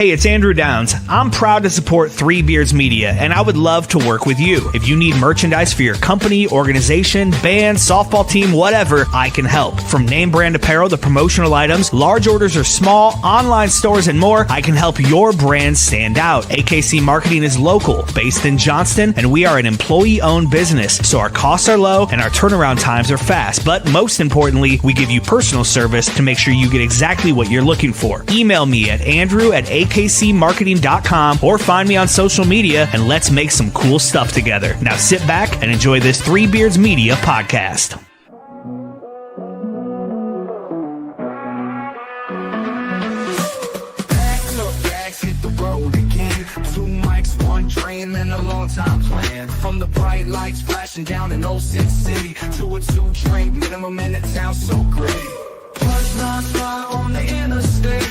Hey, it's Andrew Downs. I'm proud to support Three Beards Media, and I would love to work with you. If you need merchandise for your company, organization, band, softball team, whatever, I can help. From name brand apparel to promotional items, large orders or small, online stores, and more, I can help your brand stand out. AKC Marketing is local, based in Johnston, and we are an employee-owned business, so our costs are low and our turnaround times are fast. But most importantly, we give you personal service to make sure you get exactly what you're looking for. Email me at andrew@akcmarketing.com or find me on social media, and let's make some cool stuff together. Now sit back and enjoy this Three Beards Media podcast. Hit the road again. 2 mics, 1 train, and a long time plan. From the bright lights flashing down in Old City City to a 2-drink minimum in the town, so great. Plus non-fly on the interstate.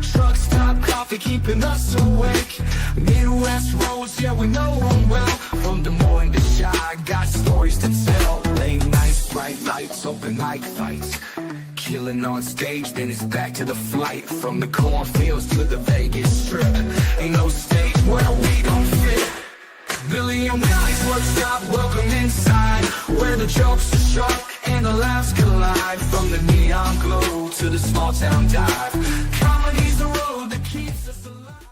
Truck stop coffee keeping us awake. Midwest roads, yeah, we know them well. From Des Moines to Chi, got stories to tell. Late nights, bright lights, open mic fights. Killing on stage, then it's back to the flight. From the cornfields to the Vegas Strip. Ain't no stage where we don't fit. Billy and Willie's workshop, welcome inside. Where the jokes are sharp and the laughs collide. From the neon glow to the small town dive. Comedy's the road that keeps us alive.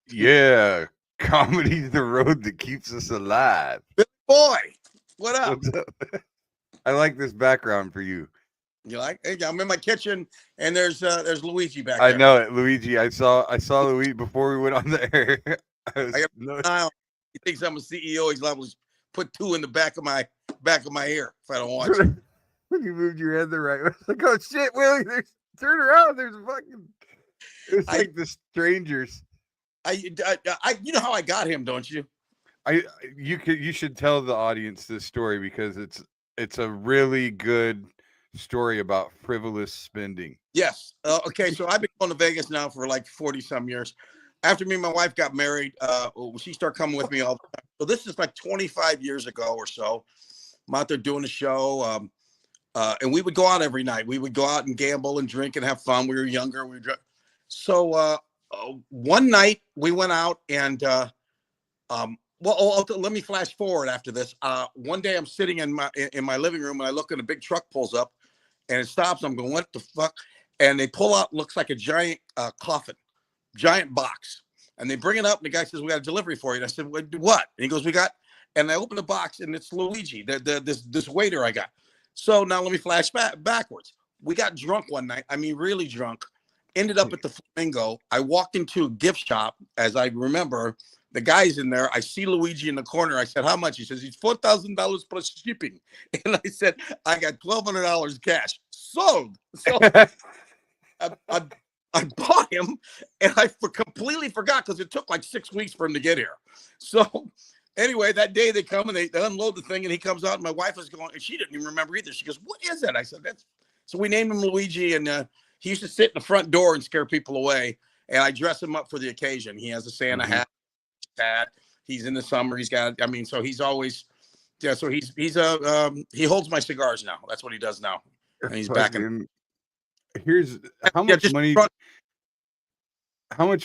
Yeah, comedy's the road that keeps us alive. Billy boy, what up? What's up? I like this background for you. You like? Hey, I'm in my kitchen, and there's Luigi back there. I know it, Luigi. I saw Luigi before we went on the air. I got an eye on. He thinks I'm a CEO. He's liable to put 2 in the back of my ear if I don't watch it. When you moved your head the right way, I was like, oh shit, Willie, turn around. There's fucking. It's like the strangers. You know how I got him, don't you? You should tell the audience this story because it's a really good story about frivolous spending. Yes. Okay. So I've been going to Vegas now for like 40 some years. After me and my wife got married, she started coming with me all the time. So this is like 25 years ago or so. I'm out there doing a show. And we would go out every night. We would go out and gamble and drink and have fun. We were younger. So one night we went out and, let me flash forward after this. One day I'm sitting in my living room and I look and a big truck pulls up and it stops. I'm going, what the fuck? And they pull out, looks like a giant coffin, giant box. And they bring it up and the guy says, we got a delivery for you. And I said, what? And he goes, and I open the box and it's Luigi, this waiter I got. So now let me flash backwards. We got drunk one night. I mean, really drunk. Ended up at the Flamingo. I walked into a gift shop, as I remember. The guy's in there. I see Luigi in the corner. I said, how much? He says, he's $4,000 plus shipping. And I said, I got $1,200 cash. Sold. So I bought him, and I completely forgot because it took like 6 weeks for him to get here. So anyway, that day they come and they unload the thing, and he comes out, and my wife is going, and she didn't even remember either. She goes, what is that? I said, so we named him Luigi, and he used to sit in the front door and scare people away, and I dress him up for the occasion. He has a Santa hat. He's in the summer. He's got, so he's always, so he holds my cigars now. That's what he does now. And he's back in. Here's how much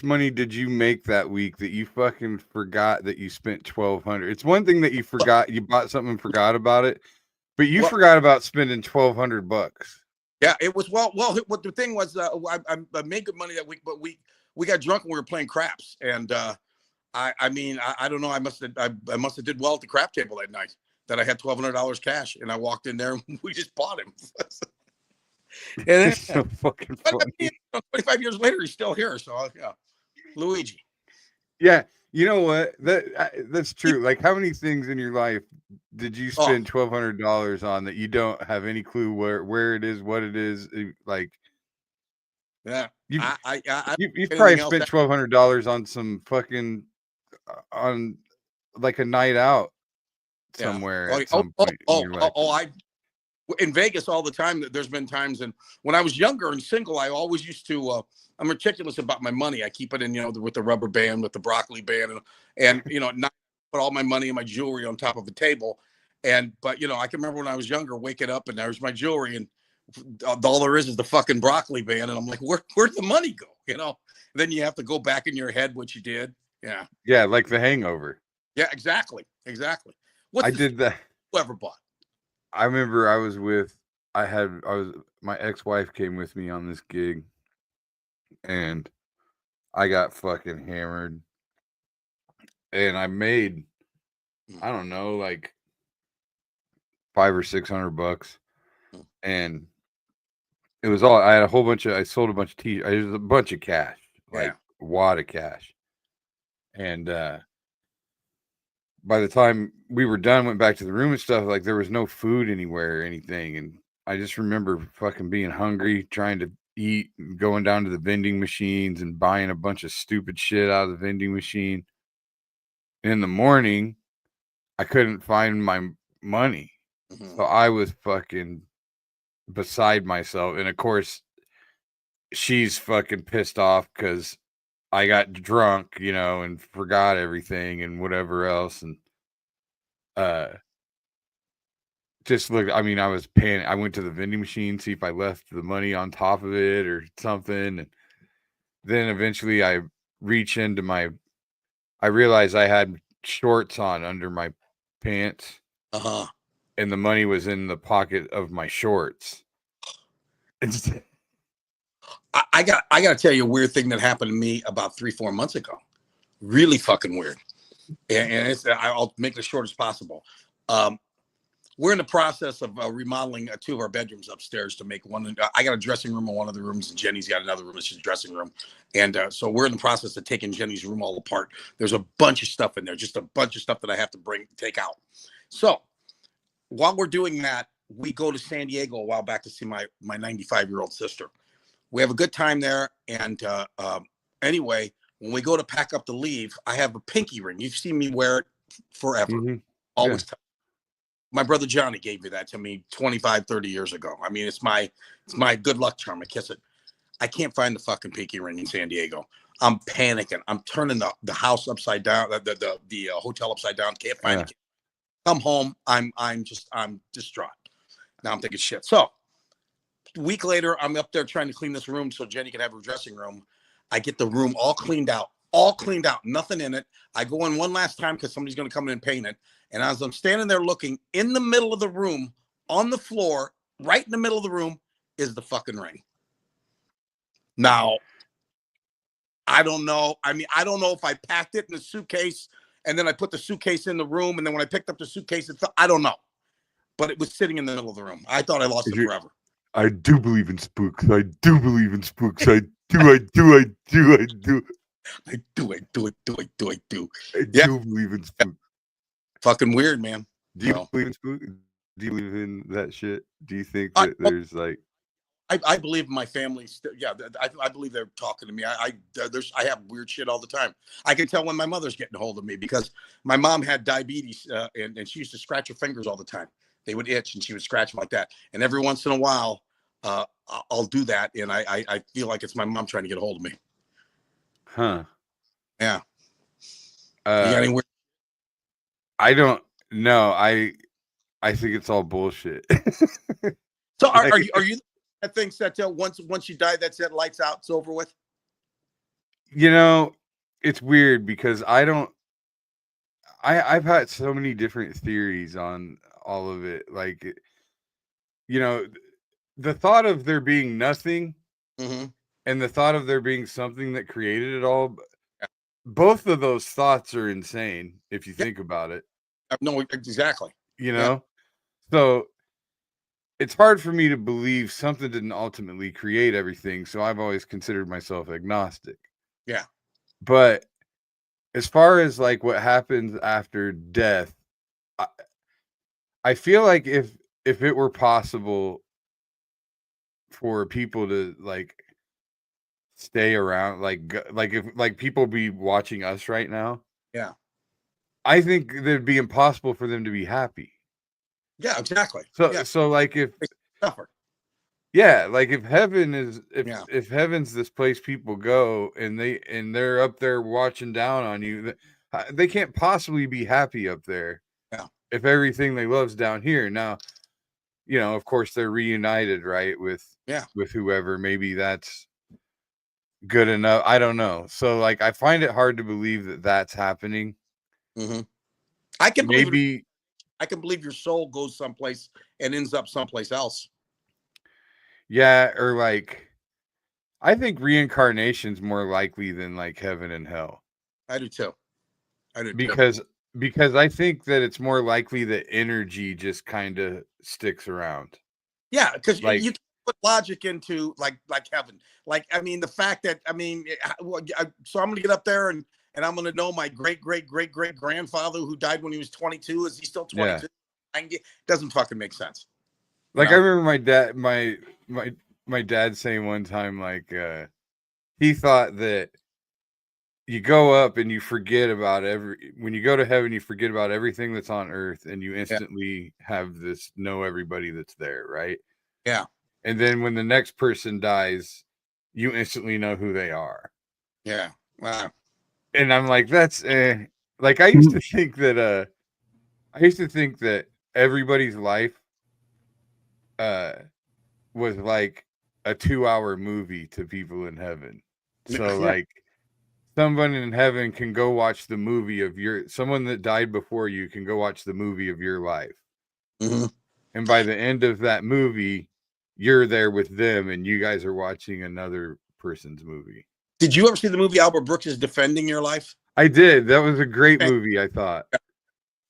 money did you make that week that you fucking forgot that you spent $1,200? It's one thing that you forgot, you bought something and forgot about it, but you forgot about spending $1,200. Yeah, it was well. What the thing was, I made good money that week, but we got drunk and we were playing craps, and I don't know. I must have did well at the crap table that night. That I had $1,200 cash, and I walked in there and we just bought him. And then, so fucking funny. 25 years later, he's still here. So yeah, Luigi. Yeah, you know what? That's true. Like, how many things in your life did you spend $1,200 on that you don't have any clue where it is, what it is? Like, yeah, you've probably spent $1,200 on some fucking on like a night out somewhere at some point in your life. In Vegas all the time. There's been times, and when I was younger and single, I always used to. I'm meticulous about my money. I keep it in, with the rubber band, with the broccoli band, and not put all my money and my jewelry on top of a table. But I can remember when I was younger, waking up and there's my jewelry, and all there is the fucking broccoli ban. And I'm like, where'd the money go? Then you have to go back in your head what you did. Yeah. Yeah, like The Hangover. Yeah, exactly. I did that. You ever bought? I remember my ex-wife came with me on this gig, and I got fucking hammered, and I made, I don't know, like $500 or $600, and it was all, I had a whole bunch of, I sold a bunch of t-shirts, it was a bunch of cash, like a wad of cash, and by the time we were done, went back to the room and stuff, like there was no food anywhere or anything, and I just remember fucking being hungry, trying to eat, going down to the vending machines and buying a bunch of stupid shit out of the vending machine. In the morning, I couldn't find my money. So I was fucking beside myself. And of course, she's fucking pissed off because I got drunk, and forgot everything and whatever else. And just look, I mean, I was paying. I went to the vending machine, see if I left the money on top of it or something. And then eventually I reach into I realized I had shorts on under my pants. And the money was in the pocket of my shorts. I got to tell you a weird thing that happened to me about 3-4 months ago. Really fucking weird. And I'll make it as short as possible. We're in the process of remodeling 2 of our bedrooms upstairs to make one. I got a dressing room in one of the rooms, and Jenny's got another room. It's just a dressing room. And so we're in the process of taking Jenny's room all apart. There's a bunch of stuff in there, just a bunch of stuff that I have to take out. So while we're doing that, we go to San Diego a while back to see my 95-year-old sister. We have a good time there. And anyway, when we go to pack up to leave, I have a pinky ring. You've seen me wear it forever. Always. Yeah. My brother Johnny gave me that to me 25, 30 years ago. I mean, it's my good luck charm. I kiss it. I can't find the fucking pinky ring in San Diego. I'm panicking. I'm turning the house upside down, the hotel upside down. Can't find it. Come home. I'm distraught. Now I'm thinking shit. So a week later, I'm up there trying to clean this room so Jenny can have her dressing room. I get the room all cleaned out, nothing in it. I go in one last time because somebody's going to come in and paint it. And as I'm standing there looking, in the middle of the room, on the floor, right in the middle of the room, is the fucking ring. Now, I don't know. I mean, I don't know if I packed it in a suitcase and then I put the suitcase in the room. And then when I picked up the suitcase, I don't know. But it was sitting in the middle of the room. I thought I lost it forever. I do believe in spooks. I do believe in spooks. I do. I do believe in spooks. Fucking weird, man. Do you believe in spooks? Do you believe in that shit? Do you think that there's like? I believe in my family. Yeah, I believe they're talking to me. I have weird shit all the time. I can tell when my mother's getting a hold of me because my mom had diabetes and she used to scratch her fingers all the time. They would itch and she would scratch them like that. And every once in a while, I'll do that, and I feel like it's my mom trying to get a hold of me. Huh? Yeah. You got any weird? I don't know. I think it's all bullshit. So are you that thing set till once you die, that's it, lights out, it's over with? It's weird because I've had so many different theories on all of it. Like, the thought of there being nothing and the thought of there being something that created it all, both of those thoughts are insane if you think about it. No, exactly. So it's hard for me to believe something didn't ultimately create everything. So I've always considered myself agnostic. Yeah. But as far as like what happens after death, I feel like if it were possible for people to like stay around, like if like people be watching us right now, yeah, I think it'd be impossible for them to be happy. Yeah, exactly. So like if suffer. Yeah, like if heaven is if heaven's this place people go and they're up there watching down on you, they can't possibly be happy up there. Yeah. If everything they love's down here. Now, you know, of course they're reunited, right? With Yeah. with whoever. Maybe that's good enough. I don't know. So like, I find it hard to believe that that's happening. Mm-hmm. I can believe it. Maybe, I can believe your soul goes someplace and ends up someplace else. yeah, or like, I think reincarnation's more likely than like heaven and hell. I do too. I do too. Because I think that it's more likely that energy just kind of sticks around. Yeah, because Like, you can put logic into like heaven. Like, I mean, the fact that so I'm gonna get up there and I'm gonna know my great great great great grandfather who died when he was 22. Is he still 22? yeah. Doesn't fucking make sense. Like, I remember my dad saying one time, like, he thought that you go up and you forget about when you go to heaven, you forget about everything that's on earth, and you instantly have this know everybody that's there, right? Yeah. And then when the next person dies, you instantly know who they are. Yeah. Wow. And I'm like, that's like, I used to think that everybody's life was like a 2-hour movie to people in heaven. So like, someone in heaven can go watch the movie of someone that died before you can go watch the movie of your life. Mm-hmm. And by the end of that movie, you're there with them and you guys are watching another person's movie. Did you ever see the movie Albert Brooks is Defending Your Life? I did. That was a great movie, I thought.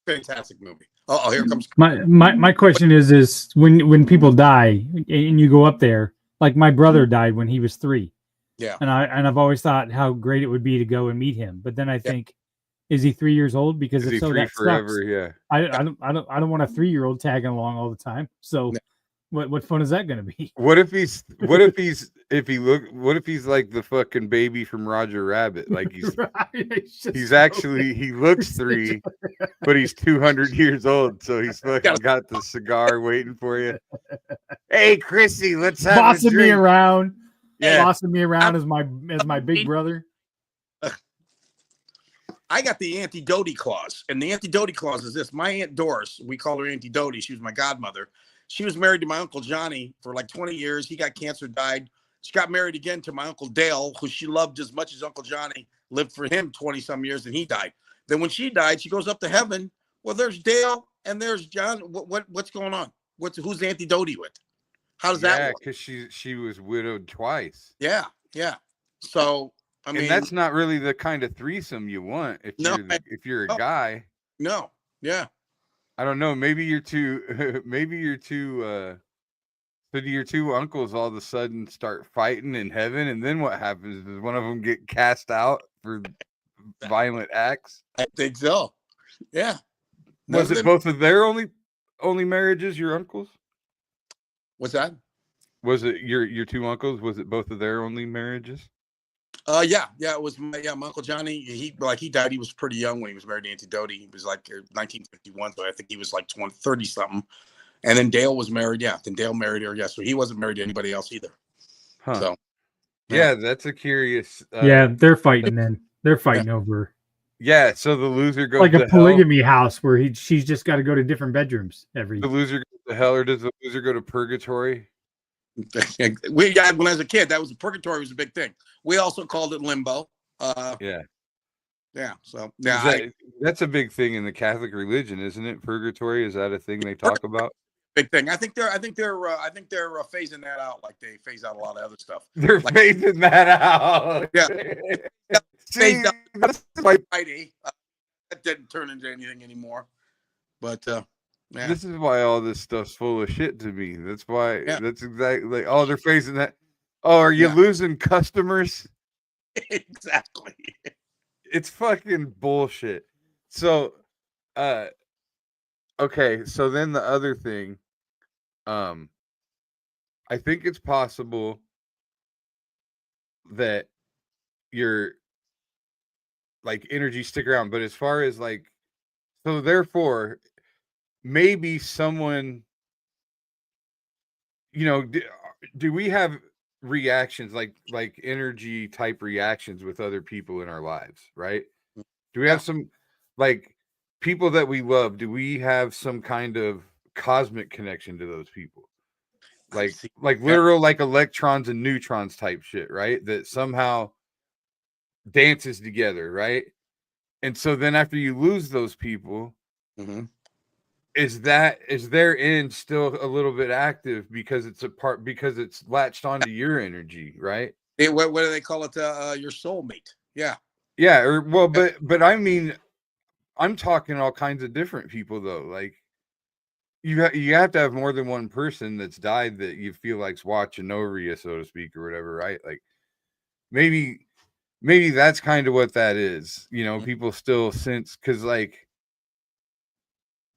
Fantastic movie. Oh, here comes my question is when people die and you go up there, like my brother died when he was 3. Yeah. And I've always thought how great it would be to go and meet him. But then I think, is he 3 years old? Because if so, that forever, sucks. yeah. I don't want a 3-year-old tagging along all the time. So what fun is that going to be? What if he's like the fucking baby from Roger Rabbit? Like he looks 3, but he's 200 years old, so he's fucking got the cigar waiting for you. Hey, Chrissy, let's have bossing a drink. me around. Yeah. Bossing me around as my big brother. I got the Auntie Dodie clause, and the Auntie Dodie clause is this: my Aunt Doris, we call her Auntie Dodie. She was my godmother. She was married to my Uncle Johnny for like 20 years. He got cancer, died. She got married again to my Uncle Dale, who she loved as much as Uncle Johnny lived for him 20 some years, and he died. Then when she died, she goes up to heaven. Well, there's Dale and there's John. What's going on? Who's Auntie Dodie with? How does that work? Yeah, because she was widowed twice. Yeah. So I mean, and that's not really the kind of threesome you want if you're a guy. No. Yeah. I don't know. Maybe you're too. So do your 2 uncles all of a sudden start fighting in heaven, and then what happens? Does one of them get cast out for violent acts? I think so. Yeah. Was it both of their only marriages? Your uncles? What's that? Was it your 2 uncles? Was it both of their only marriages? Yeah. It was my Uncle Johnny. He died. He was pretty young when he was married to Auntie Dodie. He was like 1951, so I think he was like 30 something. And then Dale was married. Yeah, then Dale married her. Yeah, so he wasn't married to anybody else either. Huh. So yeah, that's a curious. They're fighting. Then they're fighting over. Yeah, so the loser goes like a to polygamy hell. house where she's just got to go to different bedrooms every. The loser goes to hell, or does the loser go to purgatory? When I was a kid, purgatory was a big thing. We also called it limbo. Yeah. So that's a big thing in the Catholic religion, isn't it? Purgatory, is that a thing they talk about? Big thing. I think they're phasing that out, like they phase out a lot of other stuff. They're phasing that out. Yeah. See, that's like Friday. That didn't turn into anything anymore. But this is why all this stuff's full of shit to me. That's why. That's exactly. Oh, they're phasing that. Oh, are you losing customers? Exactly. It's fucking bullshit. So, okay. So then the other thing, I think it's possible that your like energy stick around, but as far as like, so therefore, maybe someone, do we have reactions like energy type reactions with other people in our lives, right? Do we have some like people that we love? Do we have some kind of cosmic connection to those people. I see. Like literal like electrons and neutrons type shit, right? That somehow dances together, right? And so then after you lose those people, Mm-hmm. is their end still a little bit active because it's latched onto your energy, right? What do they call it? Your soulmate. Yeah. Yeah, or well, but I mean, I'm talking all kinds of different people though. Like you have to have more than one person that's died that you feel like's watching over you, so to speak, or whatever, right? Like maybe that's kind of what that is. You know, people still sense because like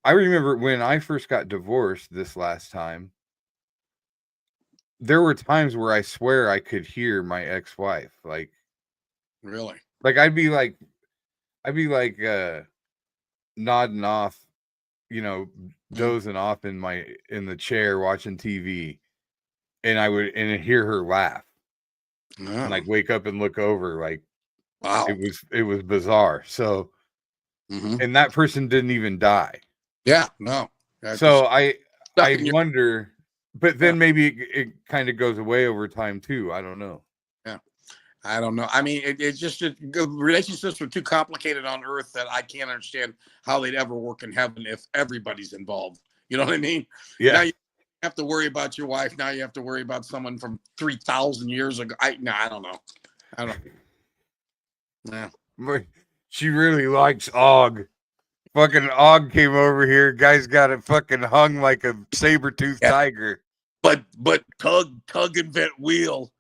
I remember when I first got divorced this last time, there were times where I swear I could hear my ex-wife. Really? Like I'd be like nodding off, you know, dozing off in the chair watching TV, and I'd hear her laugh. And like wake up and look over, like Wow. it was bizarre. So and that person didn't even die. Yeah, no. So I your- wonder, but then maybe it kind of goes away over time too. I don't know. Yeah, I don't know. I mean, it's just relationships are too complicated on Earth that I can't understand how they'd ever work in heaven if everybody's involved. You know what I mean? Yeah. Now you have to worry about your wife. Now you have to worry about someone from 3,000 years ago. I don't know. I don't. Yeah. But she really likes Og. Fucking Og came over here. Guy's got it fucking hung like a saber-toothed tiger. But tug invent wheel.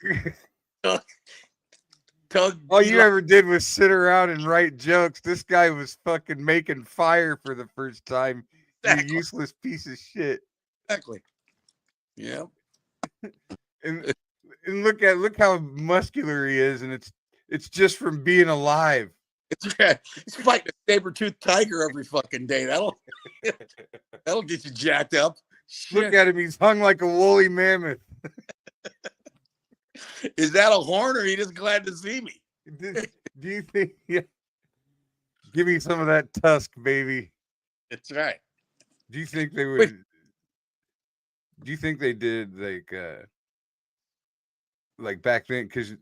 Tug. All you ever did was sit around and write jokes. This guy was fucking making fire for the first time. Exactly. You useless piece of shit. Exactly. Yeah. And look how muscular he is, and it's just from being alive. It's fighting a saber-toothed tiger every fucking day. That'll get you jacked up. Shit. Look at him, he's hung like a woolly mammoth. Is that a horn, or are you just glad to see me? Do you think? Yeah. Give me some of that tusk, baby. That's right. Do you think they would? Do you think they did like back then? Because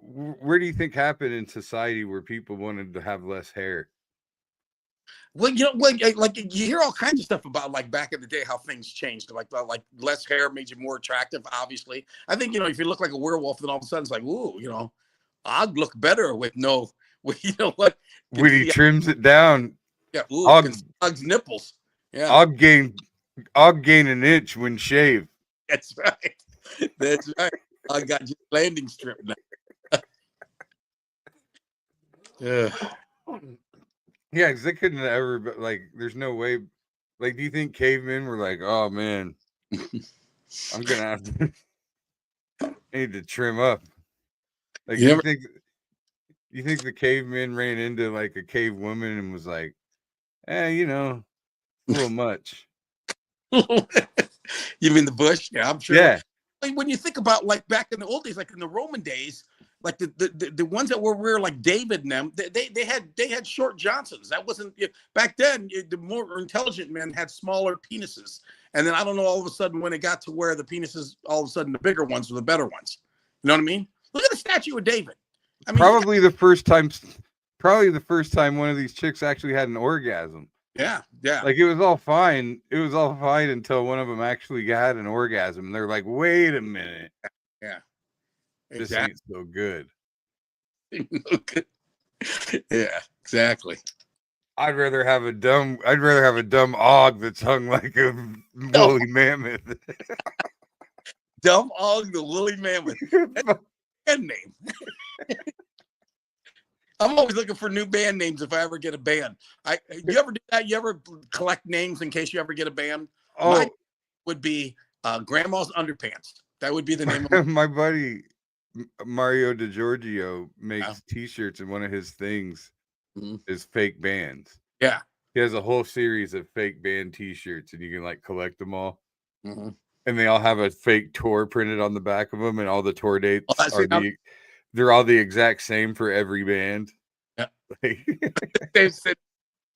where do you think happened in society where people wanted to have less hair? Well, like you hear all kinds of stuff about like back in the day how things changed. Like less hair made you more attractive. Obviously, I think if you look like a werewolf, then all of a sudden it's like, ooh, I'd look better with no, you know what? When he trims it down, yeah, ooh, Og's nipples. Yeah, I'll gain an inch when shaved. That's right. That's right. I got your landing strip now. Yeah. Yeah, because they couldn't have ever, but like, there's no way. Like, do you think cavemen were like, oh man, I'm gonna have to I need to trim up? Like, you think the cavemen ran into like a cave woman and was like, a little much? You mean the bush? Yeah, I'm sure. Yeah. When you think about like back in the old days, like in the Roman days, like the ones that were like David and them, they had short Johnsons. That wasn't back then. The more intelligent men had smaller penises, and then I don't know. All of a sudden, when it got to where the penises, all of a sudden, the bigger ones were the better ones. You know what I mean? Look at the statue of David. I mean, probably the first time one of these chicks actually had an orgasm. Yeah. Like it was all fine. It was all fine until one of them actually had an orgasm. And they're like, "Wait a minute." Yeah. This ain't so good. Yeah, exactly. I'd rather have a dumb Og that's hung like a woolly mammoth. Dumb Og the woolly mammoth. Band name. I'm always looking for new band names if I ever get a band. You ever do that? You ever collect names in case you ever get a band? Oh, mine would be Grandma's Underpants. That would be the name of my buddy Mario DiGiorgio makes T-shirts, and one of his things is fake bands. Yeah, he has a whole series of fake band T-shirts, and you can like collect them all. Mm-hmm. And they all have a fake tour printed on the back of them, and all the tour dates they're all the exact same for every band. Yeah.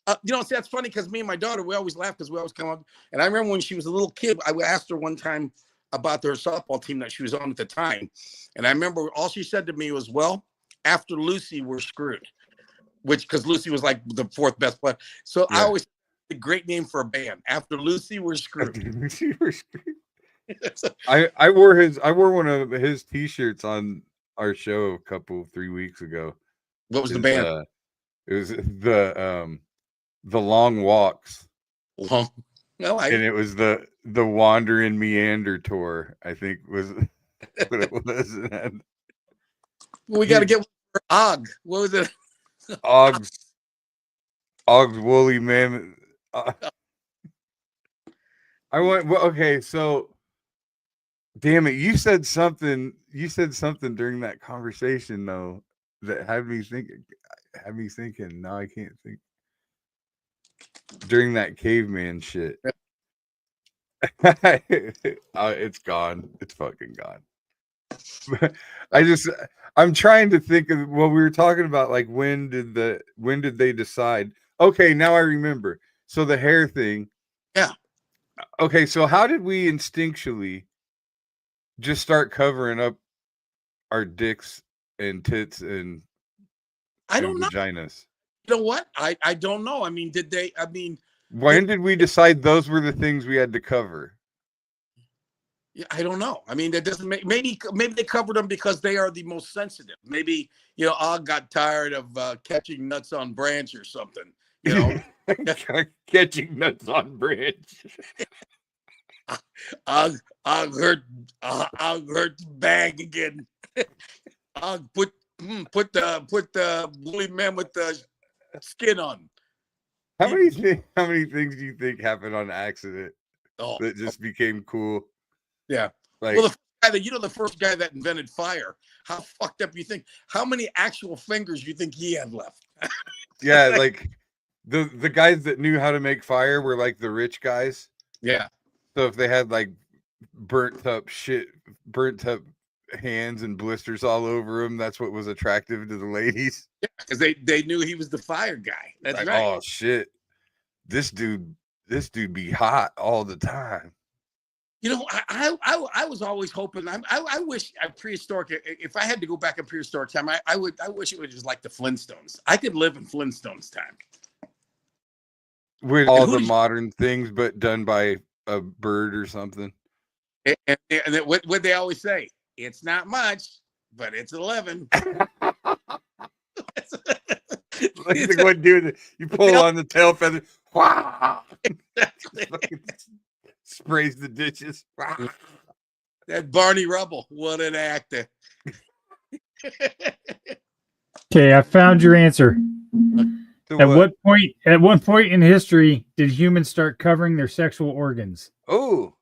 See, that's funny because me and my daughter, we always laugh because we always come up. And I remember when she was a little kid, I asked her one time about their softball team that she was on at the time. And I remember all she said to me was, well, after Lucy, we're screwed. Which, because Lucy was like the fourth best player. So I always a great name for a band. After Lucy, we're screwed. I wore one of his t-shirts on our show 3 weeks ago. What was the band? It was the Long Walks. Long. No, and it was the Wander and Meander tour, I think was what it was. We got to get Og. What was it? Og's woolly man. Okay, so damn it, you said something during that conversation though that had me thinking. No, I can't think. During that caveman shit. It's gone. It's fucking gone. I'm trying to think of what we were talking about. Like, when did they decide? Okay, now I remember. So the hair thing. Yeah. Okay, so how did we instinctually just start covering up our dicks and tits and vaginas? You know what? I don't know. I mean, when did we decide those were the things we had to cover? Yeah, I don't know. I mean, that doesn't make maybe they covered them because they are the most sensitive. Maybe Og got tired of catching nuts on branch or something. Catching nuts on branch. Og hurt the bag again. Og put the woolly man with the skin on. How many things do you think happened on accident that just became cool? Yeah. Like, well, the first guy that invented fire, how fucked up you think? How many actual fingers do you think he had left? Yeah, like the guys that knew how to make fire were like the rich guys. Yeah. So if they had like burnt up hands and blisters all over them, that's what was attractive to the ladies. Yeah, because they knew he was the fire guy. That's like, right. Oh shit, this dude be hot all the time. I was always hoping. I wish at prehistoric. If I had to go back in prehistoric time, I wish it was just like the Flintstones. I could live in Flintstones time with all the modern things, but done by a bird or something. And what they always say, it's not much, but it's 11. Like the one dude, you pull on the tail feather, wow, sprays the ditches. Wow. That Barney Rubble, what an actor. Okay, I found your answer. At what point in history did humans start covering their sexual organs? Oh.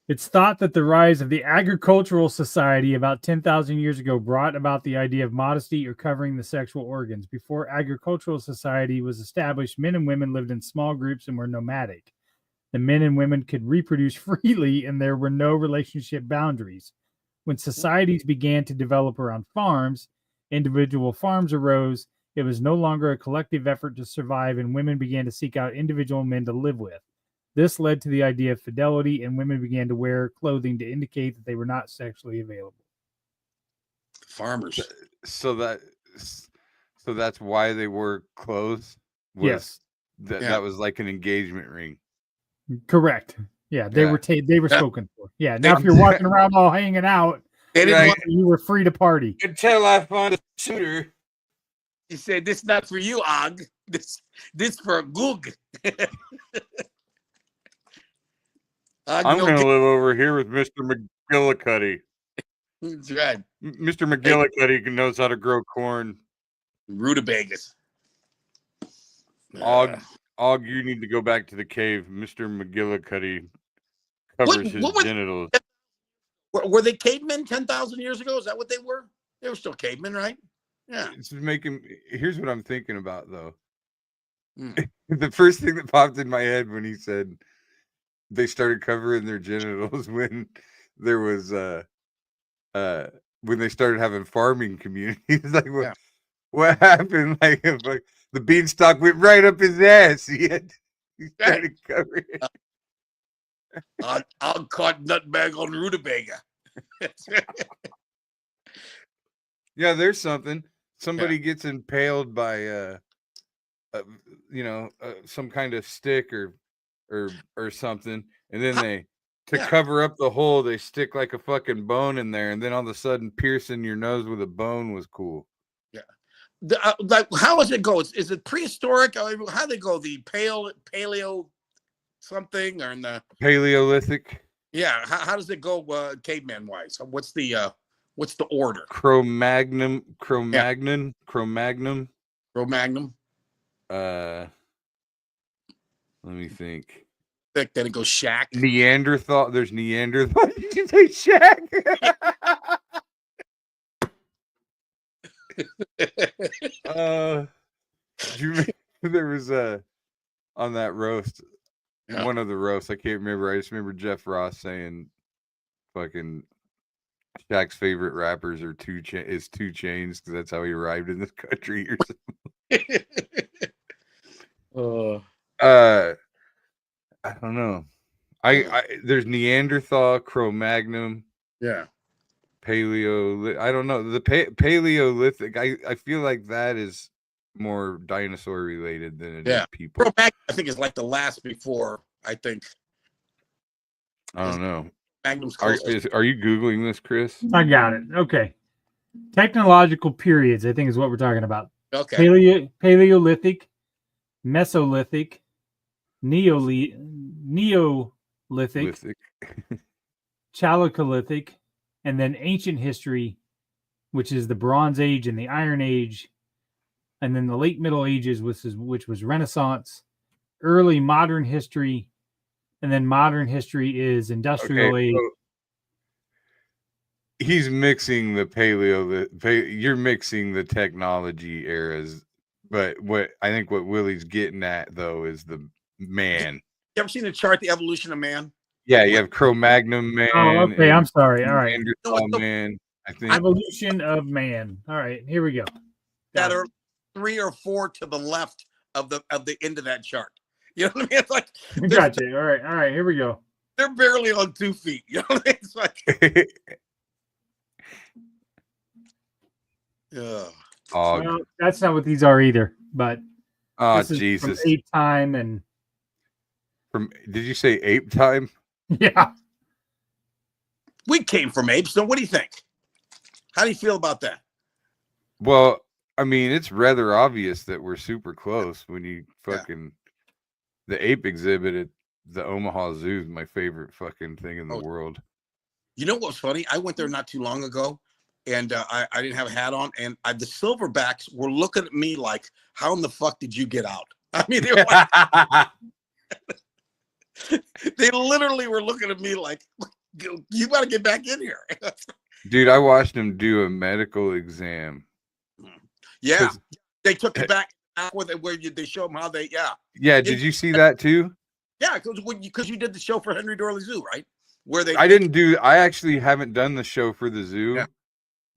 It's thought that the rise of the agricultural society about 10,000 years ago brought about the idea of modesty or covering the sexual organs. Before agricultural society was established, men and women lived in small groups and were nomadic. The men and women could reproduce freely and there were no relationship boundaries. When societies began to develop around farms, individual farms arose. It was no longer a collective effort to survive, and women began to seek out individual men to live with. This led to the idea of fidelity, and women began to wear clothing to indicate that they were not sexually available. Farmers. So that's why they wore clothes? Yes. That was like an engagement ring. Correct. Yeah, they were spoken for. Yeah, now if you're walking around all hanging out, you were free to party. Until I found a shooter. He said, "This not for you, Og. This for Goog." I'm going to live over here with Mr. McGillicuddy. That's right. Mr. McGillicuddy knows how to grow corn. Rutabagas. Og, you need to go back to the cave. Mr. McGillicuddy covers his genitals. Were they cavemen 10,000 years ago? Is that what they were? They were still cavemen, right? Yeah. Here's what I'm thinking about, though. The first thing that popped in my head when he said they started covering their genitals when there was when they started having farming communities. Like what happened? Like The beanstalk went right up his ass. He started covering it. I'll cut nutmeg on rutabaga. Yeah, there's something. Somebody gets impaled by some kind of stick or something, and then to cover up the hole, they stick like a fucking bone in there, and then all of a sudden piercing your nose with a bone was cool. Yeah. Like, how does it go? Is it prehistoric? How do they go? The paleo something or in the Paleolithic? Yeah. How does it go caveman wise? What's the order? Cro-Magnon. Let me think. Then it goes Shaq. Neanderthal. There's Neanderthal. You can say Shaq. Do you remember there was on that roast, one of the roasts, I can't remember. I just remember Jeff Ross saying fucking Shaq's favorite rappers are 2 Chainz because that's how he arrived in this country or something. I don't know. There's Neanderthal, Cro-Magnon. Yeah. Paleo. I don't know. The Paleolithic. I feel like that is more dinosaur related than it is people. Cro-Magnon, I think, is like the last before. I think. I don't know. Magnum's Are you Googling this, Chris? I got it. Okay. Technological periods, I think, is what we're talking about. Okay. Paleolithic, Mesolithic, Neolithic, Chalcolithic, and then ancient history, which is the Bronze Age and the Iron Age, and then the late Middle Ages, which was Renaissance, early modern history, and then modern history is industrial age. So he's mixing the you're mixing the technology eras, but what Willie's getting at though is the man. You ever seen the chart, The Evolution of Man? Yeah, you have Cro-Magnon man. Oh, okay. I'm sorry. All right. Man, I think Evolution of man. All right, here we go. That are 3 or 4 to the left of the end of that chart. You know what I mean? It's like Gotcha. All right, here we go. They're barely on 2 feet. You know what I mean? It's like Well, that's not what these are either. But oh Jesus! From Ape Time and did you say Ape Time? Yeah. We came from apes. So what do you think? How do you feel about that? Well, I mean, it's rather obvious that we're super close when you fucking the ape exhibit at the Omaha Zoo is my favorite fucking thing in the world. You know what's funny? I went there not too long ago, and I didn't have a hat on, and the silverbacks were looking at me like, "How in the fuck did you get out?" I mean, they were like, they literally were looking at me like, "You got to get back in here." Dude, I watched him do a medical exam. Yeah, they took it back where they show them how they. Yeah, did you see that too? Yeah, because you did the show for Henry Dorley Zoo, right? Where they I actually haven't done the show for the zoo,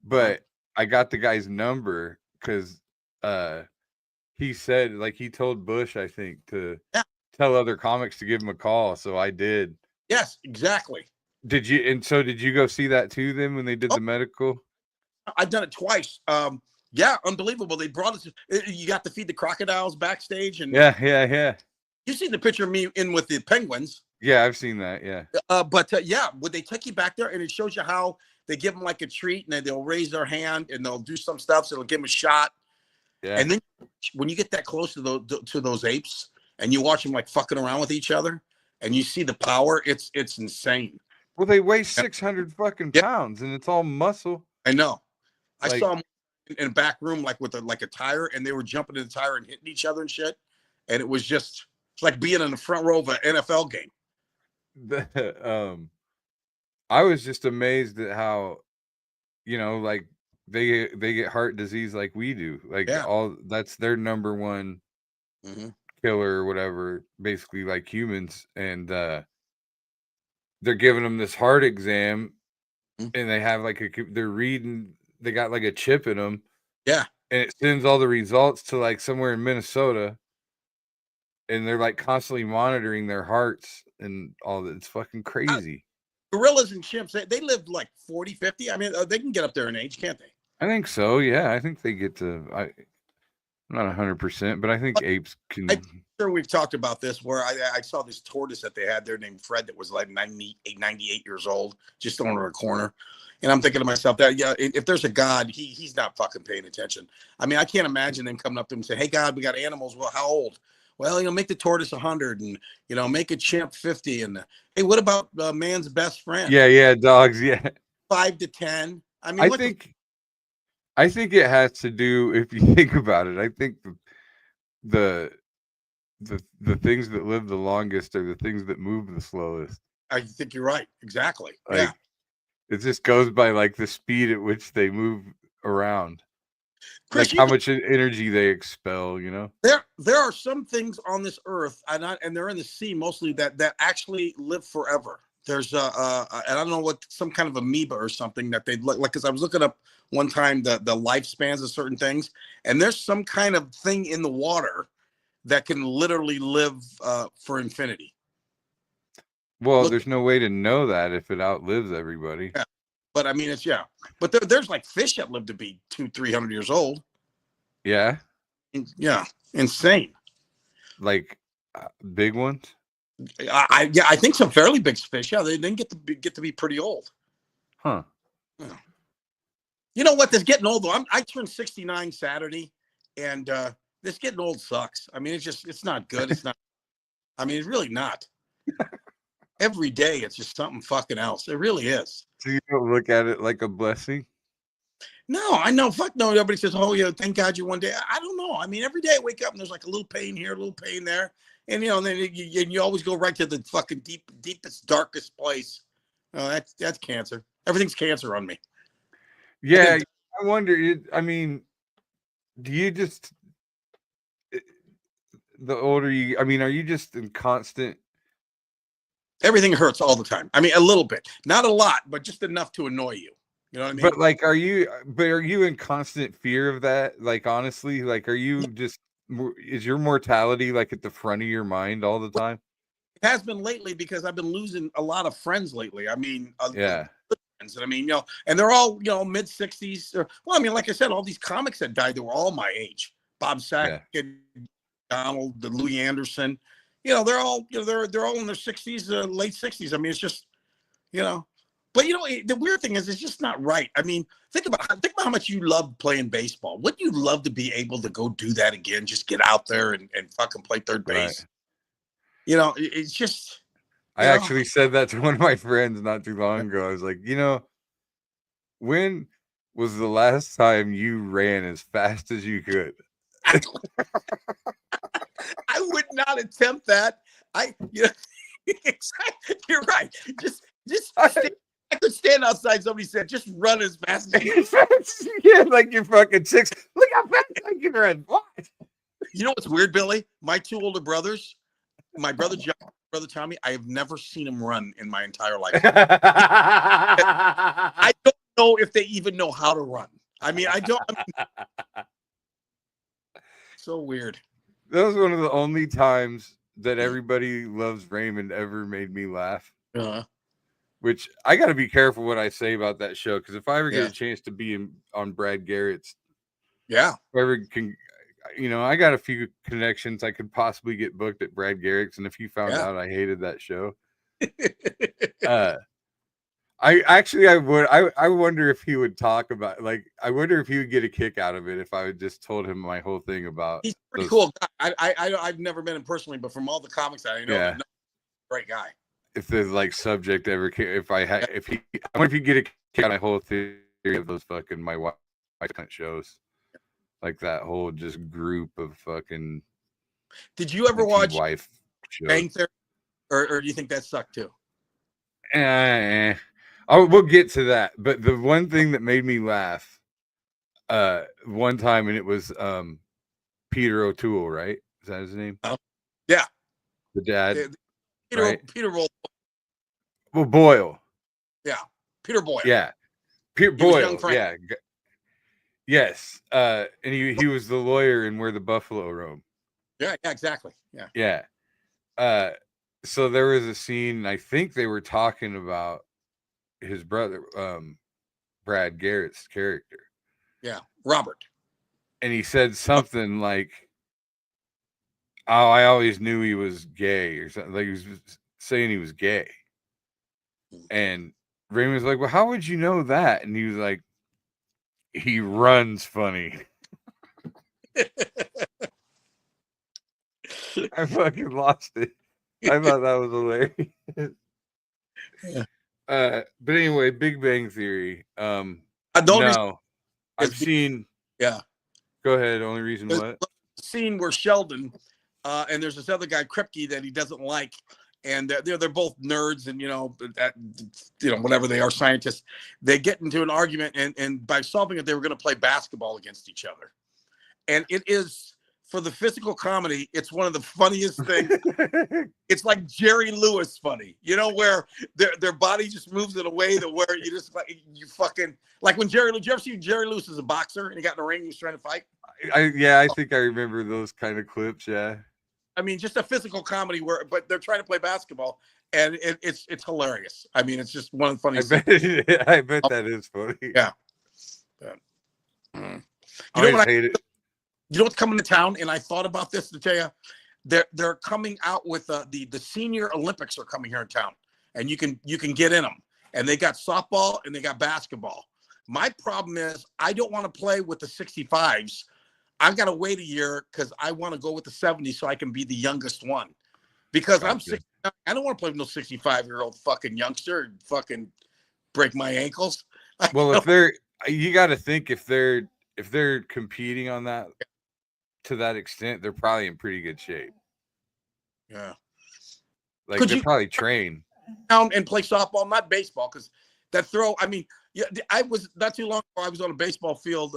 but I got the guy's number because he said, like, he told Bush, I think, to tell other comics to give him a call, so I did. Yes, exactly. Did you go see that too then when they did the medical? I've done it twice. Yeah, unbelievable. They brought us. You got to feed the crocodiles backstage, and yeah. You see the picture of me in with the penguins. Yeah, I've seen that. Yeah. But would they take you back there and it shows you how they give them like a treat and then they'll raise their hand and they'll do some stuff, so they'll give them a shot. Yeah. And then when you get that close to those apes and you watch them like fucking around with each other and you see the power, it's insane. Well, they weigh 600 fucking pounds and it's all muscle. I know. I saw them in a back room like with a tire, and they were jumping in the tire and hitting each other and shit. And it was just, it's like being in the front row of an NFL game. I was just amazed at how, like they get heart disease like we do. Like that's their number one killer or whatever, basically like humans. And they're giving them this heart exam and they have like they're reading, they got like a chip in them. Yeah. and it sends all the results to like somewhere in Minnesota, and they're like constantly monitoring their hearts and all that. It's fucking crazy. Gorillas and chimps, they live like 40, 50. I mean, they can get up there in age, can't they? I think so. Yeah, I think they get to. I'm not 100%, but I think apes can. I'm sure we've talked about this where I saw this tortoise that they had there named Fred that was like 98 years old, just on a corner. And I'm thinking to myself that, yeah, if there's a God, he's not fucking paying attention. I mean, I can't imagine them coming up to him and saying, hey, God, we got animals. Well, how old? Well, make the tortoise 100 and, make a chimp 50. And, hey, what about man's best friend? Yeah, dogs. Yeah. 5 to 10. I mean, I think it has to do, if you think about it, I think the things that live the longest are the things that move the slowest. I think you're right. Exactly. Like, yeah. It just goes by like the speed at which they move around. Chris, like how much energy they expel, There are some things on this earth, and they're in the sea mostly, that actually live forever. There's and I don't know what, some kind of amoeba or something that they look like, because I was looking up one time the lifespans of certain things, and there's some kind of thing in the water that can literally live for infinity. Well, there's no way to know that if it outlives everybody. Yeah. But I mean, but there's like fish that live to be 200-300 years old. Yeah. Yeah. Insane. Like big ones. I think some fairly big fish. Yeah. They didn't get to be pretty old. Huh. Yeah. You know what? This getting old though. I turned 69 Saturday, and this getting old sucks. I mean, it's not good. It's not, I mean, it's really not. Every day it's just something fucking else. It really is. So you don't look at it like a blessing? No, I know. Fuck no. Everybody says, oh, yeah, thank God you're one day. I don't know. I mean, every day I wake up and there's like a little pain here, a little pain there. And, and then you always go right to the fucking deepest, darkest place. Oh, that's cancer. Everything's cancer on me. Yeah. I wonder, I mean, do you just, the older you, I mean, are you just in constant? Everything hurts all the time. I mean, a little bit, not a lot, but just enough to annoy you. You know what I mean? But like, are you in constant fear of that? Like, honestly, like, are you just, is your mortality like at the front of your mind all the time? It has been lately because I've been losing a lot of friends lately. I mean, yeah. Friends, and I mean, and they're all, mid 60s. Well, I mean, like I said, all these comics that died, they were all my age. Bob Saget, Donald, Louis Anderson. They're all, they're all in their 60s, late 60s. I mean, it's just, but the weird thing is, it's just not right. I mean, think about how much you loved playing baseball. Wouldn't you love to be able to go do that again? Just get out there and fucking play third base. Right. It's just. I actually said that to one of my friends not too long ago. I was like, when was the last time you ran as fast as you could? I would not attempt that. You're right. I could stand outside. Somebody said, just run as fast as you can. Yeah, like you're fucking 6. Look how fast I can run. What? You know what's weird, Billy? My 2 older brothers, my brother John, brother Tommy, I have never seen them run in my entire life. I don't know if they even know how to run. I mean, so weird. That was one of the only times that Everybody Loves Raymond ever made me laugh. Uh-huh. Which I got to be careful what I say about that show, because if I ever get a chance to be on Brad Garrett's, if I ever can, I got a few connections. I could possibly get booked at Brad Garrett's, and if you found out I hated that show, I would. I wonder if he would talk about, like, I wonder if he would get a kick out of it if I would just told him my whole thing about. He's pretty cool. I've never met him personally, but from all the comics that I know, great guy. If the subject ever, I wonder if you get a kick out of my whole theory of those fucking my wife shows, like that whole just group of fucking. Did you ever watch wife Bang Theory, or do you think that sucked too? We'll get to that, but the one thing that made me laugh, one time, and it was Peter O'Toole, right? Is that his name? Yeah, the dad. Peter Boyle. Yeah, Peter Boyle. Yeah, Peter Boyle. Yeah, Yes. And he was the lawyer in Where the Buffalo Roam. Yeah, exactly. Yeah. Yeah. So there was a scene, I think they were talking about his brother, Brad Garrett's character. Yeah. Robert. And he said something like, "Oh, I always knew he was gay," or something. Like he was saying he was gay. And Raymond was like, "Well, how would you know that?" And he was like, "He runs funny." I fucking lost it. I thought that was hilarious. Yeah. But anyway, Big Bang Theory. No, I've seen. Yeah. Go ahead. Only reason There's what? a scene where Sheldon and there's this other guy, Kripke, that he doesn't like. And they're both nerds and, whatever they are, scientists. They get into an argument and by solving it, they were going to play basketball against each other. And it is, for the physical comedy, it's one of the funniest things. It's like Jerry Lewis funny, where their body just moves in a way that where you just you fucking like when did you ever see Jerry Lewis as a boxer and he got in the ring, he was trying to fight? I think I remember those kind of clips. Yeah. I mean, just a physical comedy but they're trying to play basketball and it's hilarious. I mean, it's just one of the funniest. I bet that is funny. Yeah. I hate it. You know what's coming to town? And I thought about this to tell you. They're coming out with the senior Olympics are coming here in town, and you can get in them. And they got softball and they got basketball. My problem is I don't want to play with the 65s. I've got to wait a year because I want to go with the 70s so I can be the youngest one. Because I'm 69. I don't want to play with no 65-year-old fucking youngster and fucking break my ankles. Well, you got to think if they're competing on that to that extent, they're probably in pretty good shape. Yeah. Like they're probably trained. Down and play softball, not baseball, because that throw, I mean, yeah, I was not too long ago, I was on a baseball field.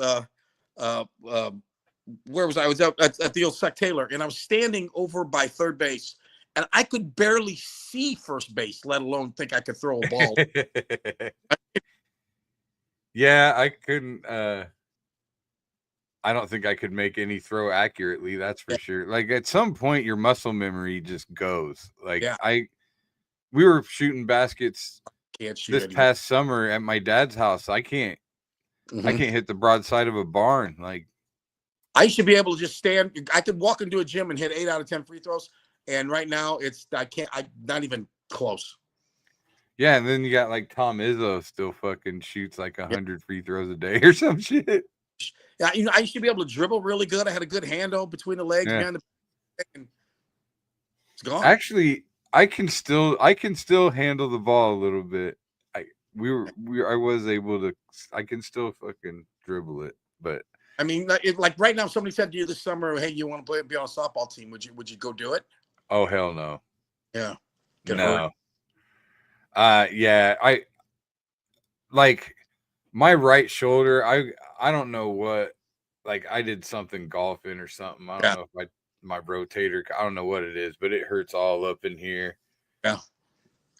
Where was I? I was out at the old Sec Taylor, and I was standing over by third base, and I could barely see first base, let alone think I could throw a ball. Yeah, I couldn't. I don't think I could make any throw accurately. That's for sure. Like at some point, your muscle memory just goes. Like we were shooting baskets this past summer at my dad's house. I can't hit the broadside of a barn. Like I should be able to just stand. I could walk into a gym and hit 8 out of 10 free throws. And right now I'm not even close. Yeah. And then you got like Tom Izzo still fucking shoots like 100 free throws a day or some shit. Yeah, I used to be able to dribble really good. I had a good handle between the legs, behind the and it's gone. Actually, I can still handle the ball a little bit. I was able to. I can still fucking dribble it, but I mean, like right now, if somebody said to you this summer, "Hey, you want to be on a softball team? Would you go do it?" Oh hell no. Yeah. No. Yeah. I like my right shoulder. I don't know what. Like I did something golfing or something. I don't know if my rotator. I don't know what it is, but it hurts all up in here. Yeah.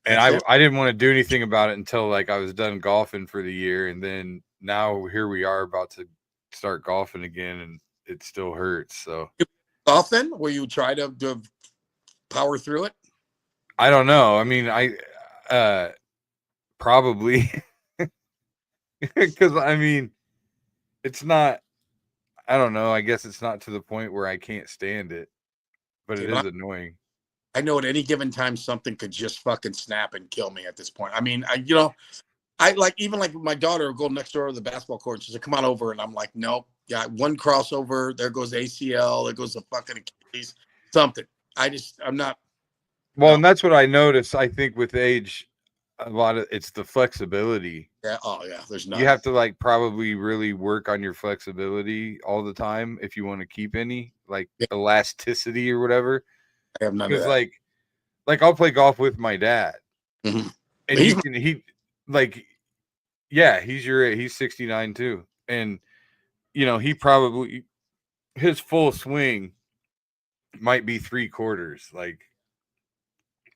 And I didn't want to do anything about it until like I was done golfing for the year, and then now here we are about to start golfing again, and it still hurts. So golfing, where you try to power through it? I don't know. I mean, I probably because I mean, it's not. I don't know. I guess it's not to the point where I can't stand it, but it is annoying. I know at any given time something could just fucking snap and kill me at this point. I mean, I like even like my daughter will go next door to the basketball court. She said, "Come on over," and I'm like, "Nope." Yeah, one crossover. There goes ACL. There goes the fucking Achilles. Something. I'm not. Well, and that's what I notice. I think with age, a lot of it's the flexibility. Yeah. Oh yeah. There's not. You have to like probably really work on your flexibility all the time if you want to keep any like elasticity or whatever. I have none of that. Like I'll play golf with my dad, and he's 69 too, and he probably his full swing might be 3/4 like.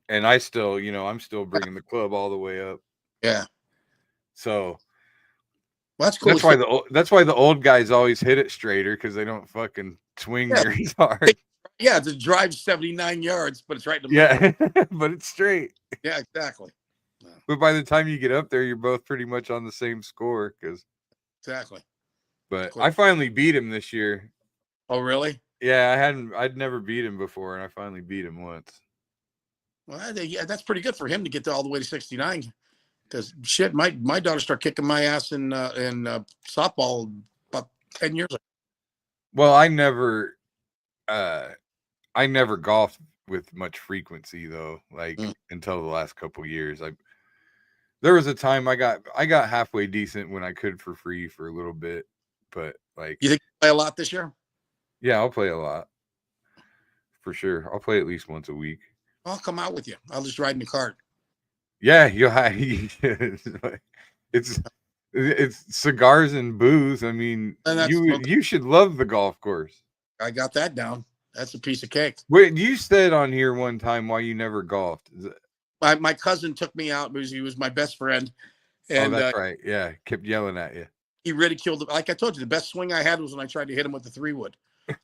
And I still, I'm still bringing the club all the way up. Yeah. So, Well, that's cool. That's why the old guys always hit it straighter because they don't fucking swing near as hard. Yeah, the drive 79 yards, but it's right in the middle. Yeah, but it's straight. Yeah, exactly. But by the time you get up there, you're both pretty much on the same score. Exactly. But I finally beat him this year. Oh, really? Yeah, I'd never beat him before, and I finally beat him once. Well, yeah, that's pretty good for him to get all the way to 69. Because shit, my daughter started kicking my ass in softball about 10 years ago. Well, I never golfed with much frequency though, like until the last couple years. There was a time I got halfway decent when I could for free for a little bit, but like you think you play a lot this year? Yeah, I'll play a lot for sure. I'll play at least once a week. I'll come out with you. I'll just ride in the cart. Yeah, it's cigars and booze. I mean, you should love the golf course. I got that down. That's a piece of cake. Wait, you said on here one time why you never golfed. My cousin took me out because he was my best friend. And, that's right. Yeah, kept yelling at you. He ridiculed it. Like I told you, the best swing I had was when I tried to hit him with the 3-wood.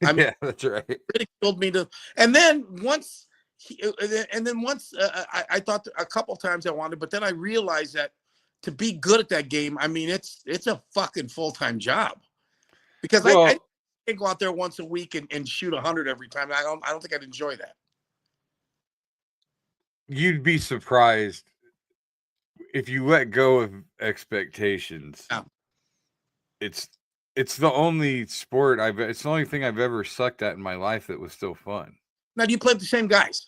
Yeah, that's right. Ridiculed me and then once I thought a couple times I wanted, but then I realized that to be good at that game, I mean, it's a fucking full-time job. Because I can't go out there once a week and shoot 100 every time. I don't think I'd enjoy that. You'd be surprised if you let go of expectations. Yeah. It's the only sport it's the only thing I've ever sucked at in my life that was still fun. Now, do you play with the same guys?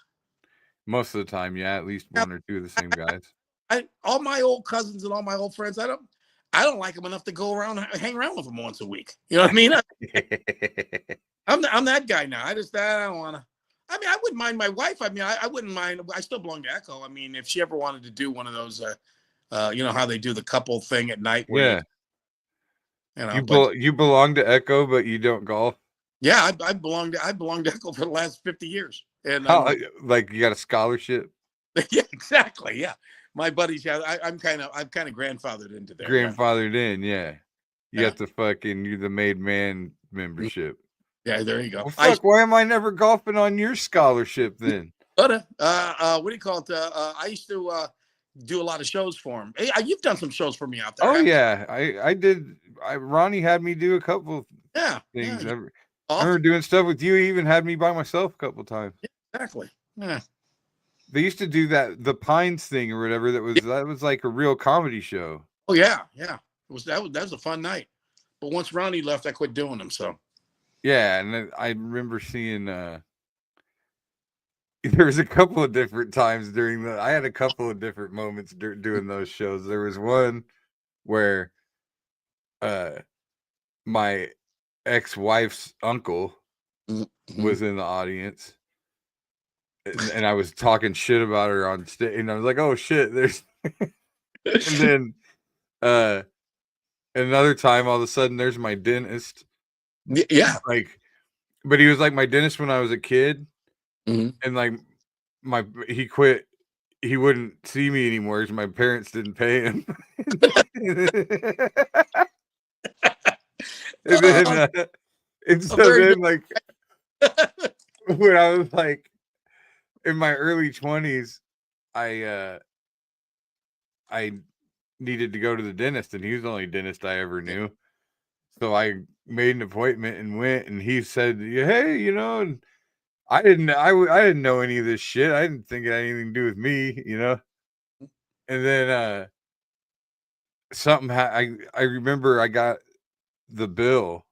Most of the time, yeah, at least one or two of the same guys. All my old cousins and all my old friends, I don't like them enough to go around and hang around with them once a week. You know what I mean? I'm that guy now. I don't want to. I mean, I wouldn't mind my wife. I mean, I wouldn't mind. I still belong to Echo. I mean, if she ever wanted to do one of those, you know how they do the couple thing at night. Where you belong to Echo, but you don't golf. Yeah, I belong to Echo for the last 50 years. And like you got a scholarship. Yeah, exactly. Yeah, my buddies. Yeah, I'm kind of grandfathered into there. Grandfathered in, yeah. You got you're the made man membership. Yeah, there you go. Well, fuck, why am I never golfing on your scholarship then? What do you call it? I used to do a lot of shows for him. Hey, you've done some shows for me out there. Oh yeah, I did. Ronnie had me do a couple things. Yeah. I remember doing stuff with you. He even had me by myself a couple times. Yeah, exactly. Yeah. They used to do the Pines thing or whatever. That was like a real comedy show. Oh yeah. That was a fun night. But once Ronnie left, I quit doing them. So. Yeah, and I remember seeing. There was a couple of different times I had a couple of different moments doing those shows. There was one where, my ex-wife's uncle was in the audience, and I was talking shit about her on stage, and I was like, "Oh shit!" There's, and then, another time, all of a sudden, there's my dentist. Yeah, but he was like my dentist when I was a kid, and like he quit. He wouldn't see me anymore because my parents didn't pay him. And then, like when I was like in my early 20s, I needed to go to the dentist, and he was the only dentist I ever knew. So I made an appointment and went, and he said, "Hey, you know," and I didn't know any of this shit. I didn't think it had anything to do with me, you know. And then something I remember I got the bill,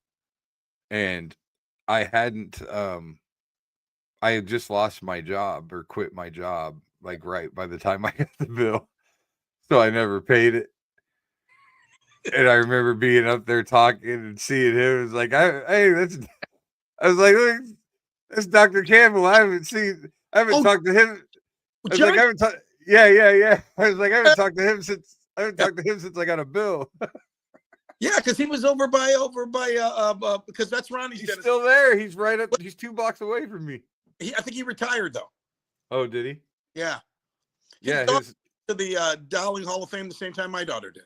and I hadn't I had just lost my job or quit my job like right by the time I got the bill, so I never paid it. And I remember being up there talking and seeing him. It was like, I was like, look, that's Dr. Campbell. I haven't talked to him. I was like, I haven't talked. Yeah. I was like, I haven't talked to him since I got a bill. Yeah, because he was over by because that's Ronnie's. He's still there. He's right up. He's 2 blocks away from me. I think he retired though. Oh, did he? Yeah. Yeah. To the Dowling Hall of Fame the same time my daughter did.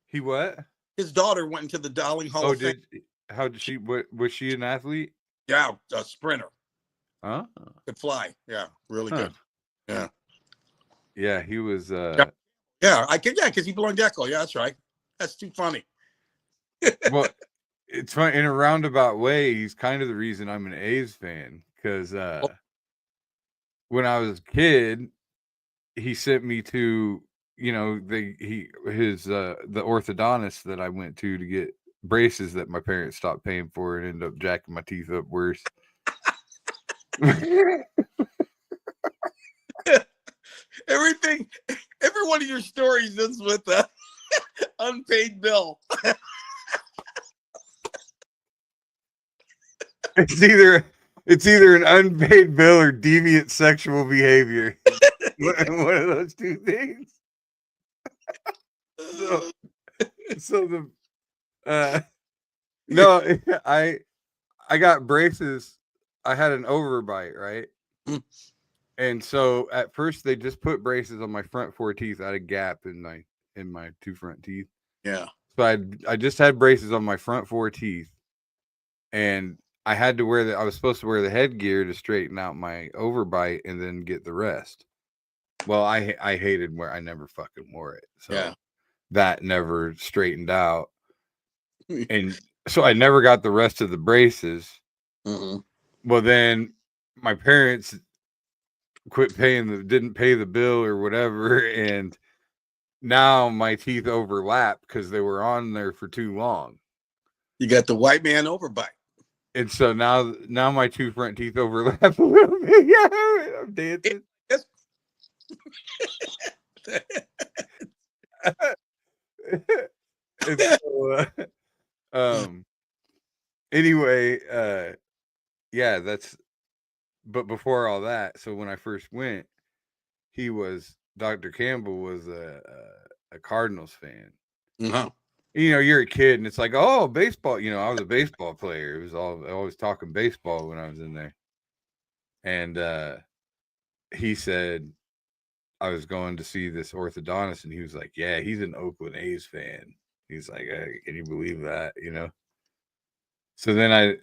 He what? his daughter went into the Darling Hall Oh, of Fame. how did she? Was she an athlete? Yeah, a sprinter. Huh? Could fly. Yeah, really good. Yeah. Yeah, he was. Yeah, I could. Yeah, because he belonged to Echo. Yeah, that's right. That's too funny. Well, it's fun in a roundabout way. He's kind of the reason I'm an A's fan because when I was a kid, he sent me to the orthodontist that I went to get braces that my parents stopped paying for and ended up jacking my teeth up worse. Every one of your stories ends with a unpaid bill. It's either an unpaid bill or deviant sexual behavior. One of those two things. No, I got braces. I had an overbite, right? And so at first they just put braces on my front 4 teeth. I had a gap in my 2 front teeth. Yeah. So I just had braces on my front 4 teeth, and I had to I was supposed to wear the headgear to straighten out my overbite and then get the rest. Well, I hated I never fucking wore it. So that never straightened out. And so I never got the rest of the braces. Mm-hmm. Well, then my parents didn't pay the bill or whatever. And now my teeth overlap because they were on there for too long. You got the white man overbite. And so now my 2 front teeth overlap a little bit. Yeah, I'm dancing. Anyway, but before all that, so when I first went, Dr. Campbell was a Cardinals fan. Uh-huh. You're a kid and it's like, oh, baseball. I was a baseball player. It was always talking baseball when I was in there. And he said I was going to see this orthodontist, and he was like, yeah, he's an Oakland A's fan. He's like, can you believe that? So then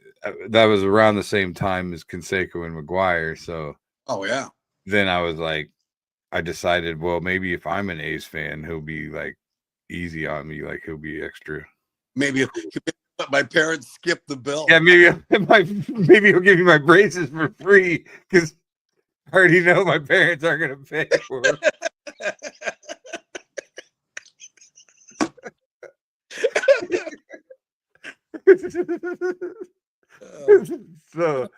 that was around the same time as Canseco and McGuire. So then I was like, I decided, well, maybe if I'm an A's fan, he'll be like easy on me, like he'll be extra. Maybe let my parents skip the bill. Yeah, maybe he'll give me my braces for free because I already know my parents aren't going to pay for it. So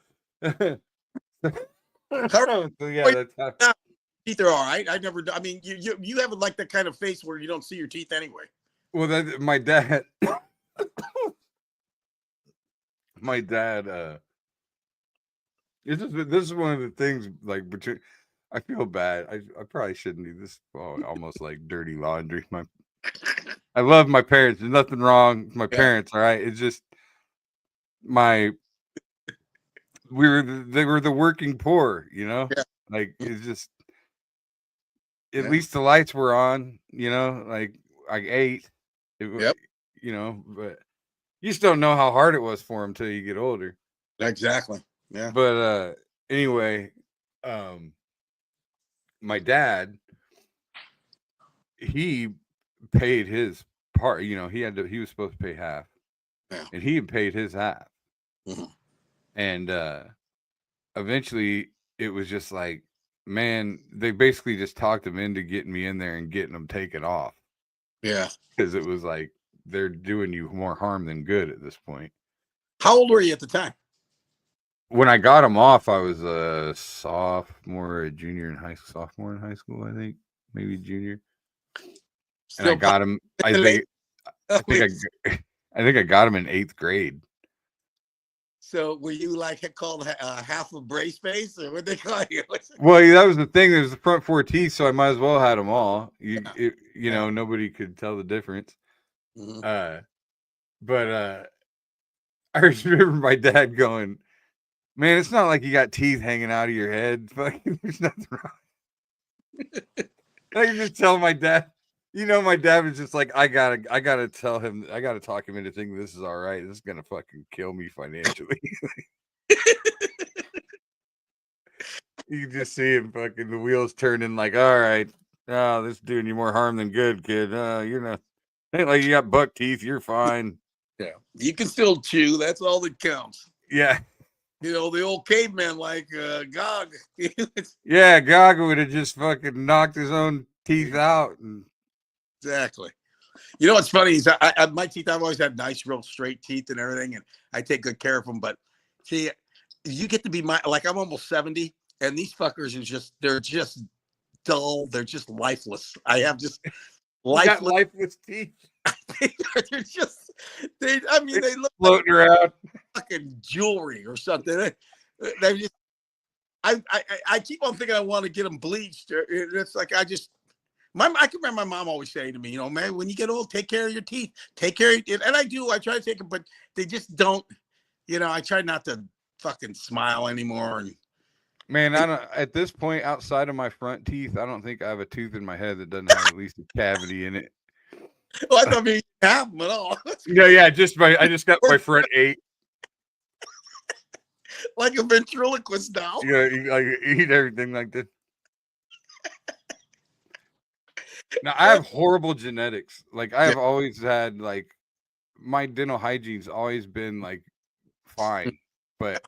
yeah, that's how. Teeth are all right. I mean, you have like that kind of face where you don't see your teeth anyway. Well, my dad, this is one of the things, like, I feel bad. I probably shouldn't do this. Almost like dirty laundry. I love my parents. There's nothing wrong with my parents. All right. It's just they were the working poor, like it's just, at least the lights were on, like I ate, but you just don't know how hard it was for them till you get older. Exactly. Yeah. But anyway, my dad, he paid his part. He was supposed to pay half, and he had paid his half. Mm-hmm. And eventually, it was just like, man, they basically just talked him into getting me in there and getting them taken off. Yeah, because it was like they're doing you more harm than good at this point. How old were you at the time? When I got him off, I was a sophomore in high school, I think, maybe junior. And I got him. I think I got him in 8th grade. So were you like called half a brace face, or what they call you? Well, that was the thing. There's the front 4 teeth, so I might as well had them all. Nobody could tell the difference. Mm-hmm. But I just remember my dad going, "Man, it's not like you got teeth hanging out of your head. Fucking, there's nothing wrong." I can just tell my dad. You know, my dad was just like, I gotta talk him into thinking this is all right. This is gonna fucking kill me financially. You can just see him fucking the wheels turning like, all right, oh, this is doing you more harm than good, kid. Ain't like you got buck teeth, you're fine. Yeah, you can still chew. That's all that counts. Yeah. You know, the old caveman like Gog. Yeah, Gog would have just fucking knocked his own teeth out. And Exactly. You know what's funny is my teeth, I've always had nice, real straight teeth and everything, and I take good care of them. But see, you get to be like I'm almost 70, and these fuckers they're just dull. They're just lifeless. I have just lifeless teeth. They're just I mean, they look floating around fucking jewelry or something. They just I keep on thinking I want to get them bleached. It's like I can remember my mom always saying to me, you know, man, when you get old, take care of your teeth. Take care of it. And I do. I try to take them, but they just don't. You know, I try not to fucking smile anymore. And man, I don't. At this point, outside of my front teeth, I don't think I have a tooth in my head that doesn't have at least a cavity in it. Well, I don't mean have them at all. Yeah. I just got my front 8. Like a ventriloquist doll. Yeah, you eat everything like this. Now I have horrible genetics. Like I have always had like my dental hygiene's always been like fine, but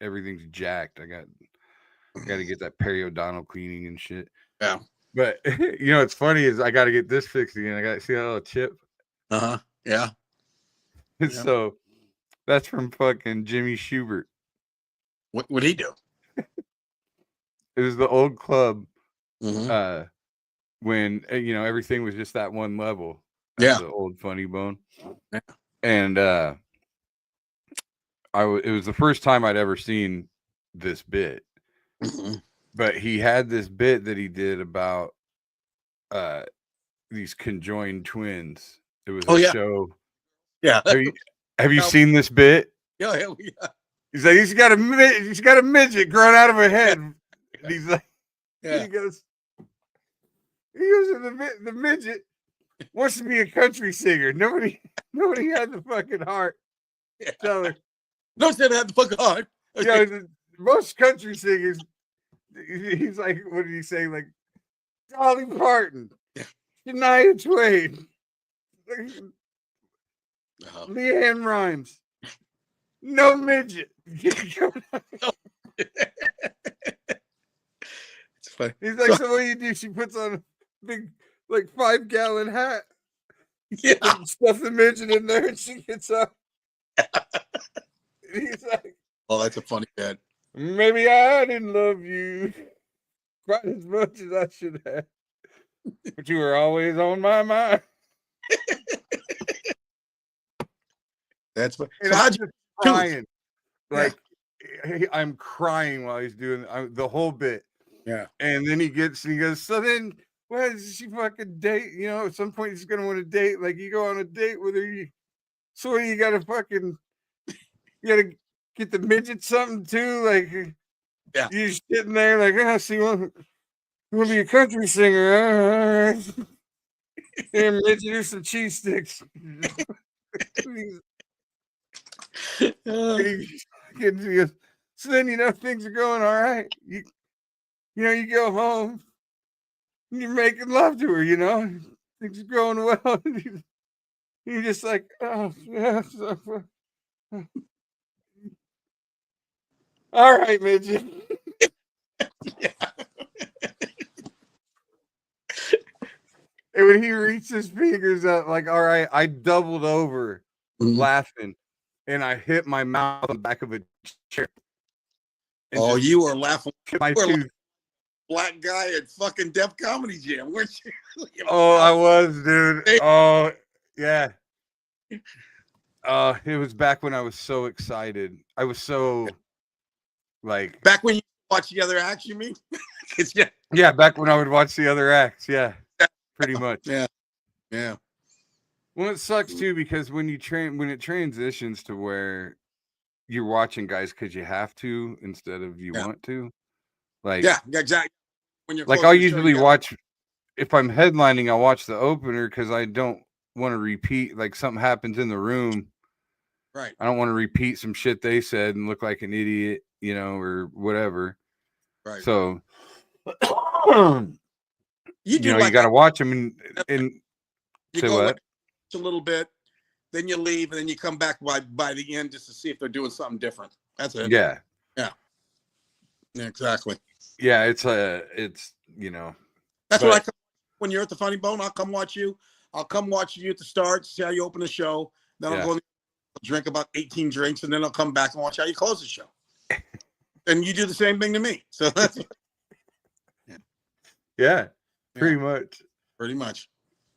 everything's jacked. I got to get that periodontal cleaning and shit. Yeah. But you know, what's funny is I got to get this fixed again. I got to see that little chip. Yeah. So that's from fucking Jimmy Schubert. What would he do? It was the old club. Mm-hmm. When you know everything was just that one level. Yeah. The old Funny Bone. Yeah. And it was the first time I'd ever seen this bit. Mm-hmm. But he had this bit that he did about these conjoined twins. It was a show. Yeah. Have you seen this bit? Yeah. He's like, he's got a midget growing out of her head. And he's like, yeah. he goes, the midget wants to be a country singer. Nobody had the fucking heart. Yeah. Tell her. No said had the fucking heart. Okay. You know, most country singers, he's like, what did he say? Like Dolly Parton, Shania Twain, Leanne Rhymes. No midget. It's funny. He's like, so what do you do? She puts on a big, like 5-gallon hat. Yeah. Stuff the midget in there and she gets up. He's like, oh, that's a funny bit. Maybe I didn't love you quite as much as I should have. But you were always on my mind. That's what. So how'd you crying? Like I'm crying while he's doing the whole bit. Yeah. And then he goes, so then what does she fucking date? You know, at some point he's gonna want to date. Like you go on a date with her, so you gotta get the midget something too. Like you're just sitting there like, so you want to be a country singer, huh? Here, midget, here's some cheese sticks. So then you know things are going all right. You you go home and you're making love to her, you know, things are going well. You're just like, oh yeah. All right, midget. Yeah. And when he reached his fingers out, like, all right, I doubled over laughing. And I hit my mouth on the back of a chair. Oh, you were laughing. My tooth. Black guy at fucking Def Comedy Jam, weren't you? Oh, I was, dude. Oh, yeah. It was back when I was so excited. I was so like back when you watched the other acts, you mean? Yeah, back when I would watch the other acts. Yeah, pretty much. Yeah. Well, it sucks too because when it transitions to where you're watching guys because you have to instead of you want to, like exactly. When you're like I'll usually watch if I'm headlining, I'll watch the opener because I don't want to repeat. Like something happens in the room, Right. I don't want to repeat some shit they said and look like an idiot, you know, or whatever. Right. So, You do know, like you got to watch them and you say go what? a little bit, then you leave, and then you come back by the end just to see if they're doing something different. That's it. Yeah. Yeah, exactly. Yeah, it's you know. That's what I come when you're at the Funny Bone. I'll come watch you. I'll come watch you at the start, see how you open the show. Then I'll go drink about 18 drinks, and then I'll come back and watch how you close the show. And you do the same thing to me. So that's yeah, pretty much. Pretty much.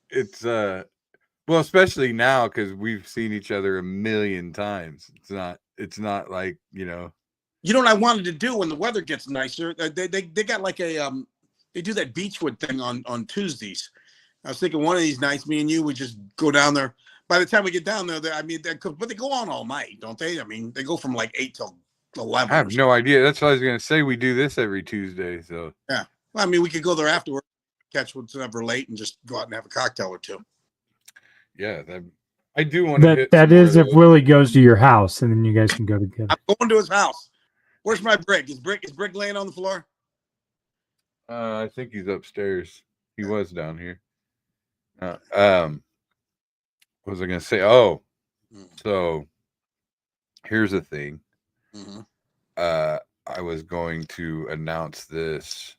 It's well, especially now because we've seen each other a million times. It's not like, you know. You know what I wanted to do when the weather gets nicer? They got like a they do that Beachwood thing on Tuesdays. I was thinking one of these nights, me and you would just go down there. By the time we get down there, but they go on all night, don't they? I mean, they go from like 8 till 11. I have no idea. That's what I was gonna say. We do this every Tuesday, so yeah. Well, I mean, we could go there afterward, catch whatever late, and just go out and have a cocktail or two. Yeah, I do want to. That is if Willie goes to your house, and then you guys can go together. I'm going to his house. Where's my Brick? Is Brick laying on the floor? I think he's upstairs. He was down here. What was I gonna say? Oh, so here's the thing. Mm-hmm. I was going to announce this.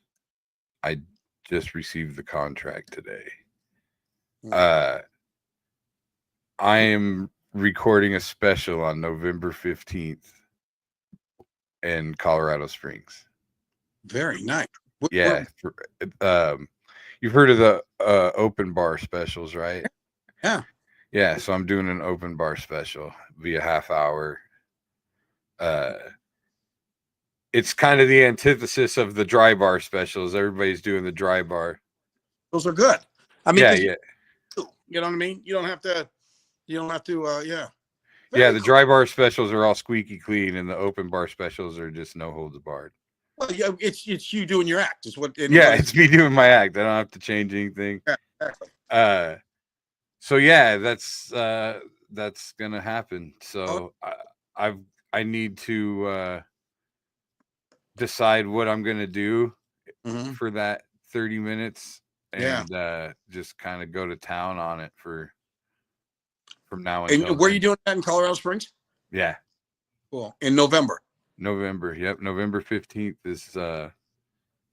I just received the contract today. I am recording a special on November 15th in Colorado Springs. Very nice. Yeah. You've heard of the open bar specials, right? Yeah. Yeah. So I'm doing an open bar special via half hour. It's kind of the antithesis of the dry bar specials. Everybody's doing the dry bar. Those are good. I mean, yeah. You know what I mean? You don't have to, yeah. Very the dry bar specials are all squeaky clean, and the open bar specials are just no holds barred. Well, yeah, it's you doing your act. Is what? It's me doing my act. I don't have to change anything. Yeah, exactly. So yeah, that's gonna happen. So I need to decide what I'm gonna do for that 30 minutes, and just kind of go to town on it from now until. And where are you doing that in Colorado Springs? Yeah. Cool. In November. Yep. November 15th is the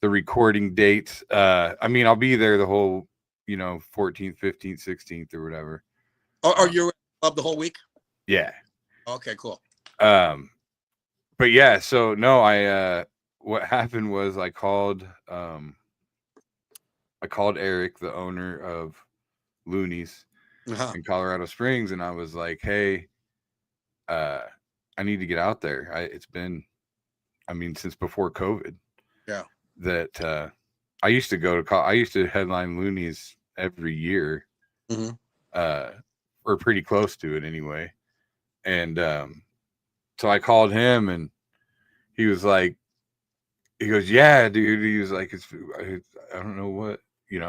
recording date. I mean, I'll be there the whole, 14th, 15th, 16th or whatever. Are you up the whole week? Yeah. Okay, cool. But yeah, so no, what happened was I called Eric, the owner of Looney's in Colorado Springs, and I was like, hey, I need to get out there. It's been, since before COVID. Yeah. That I used to headline Looney's every year, or pretty close to it anyway. And so I called him, and he was like, yeah, dude. He was like, I don't know what,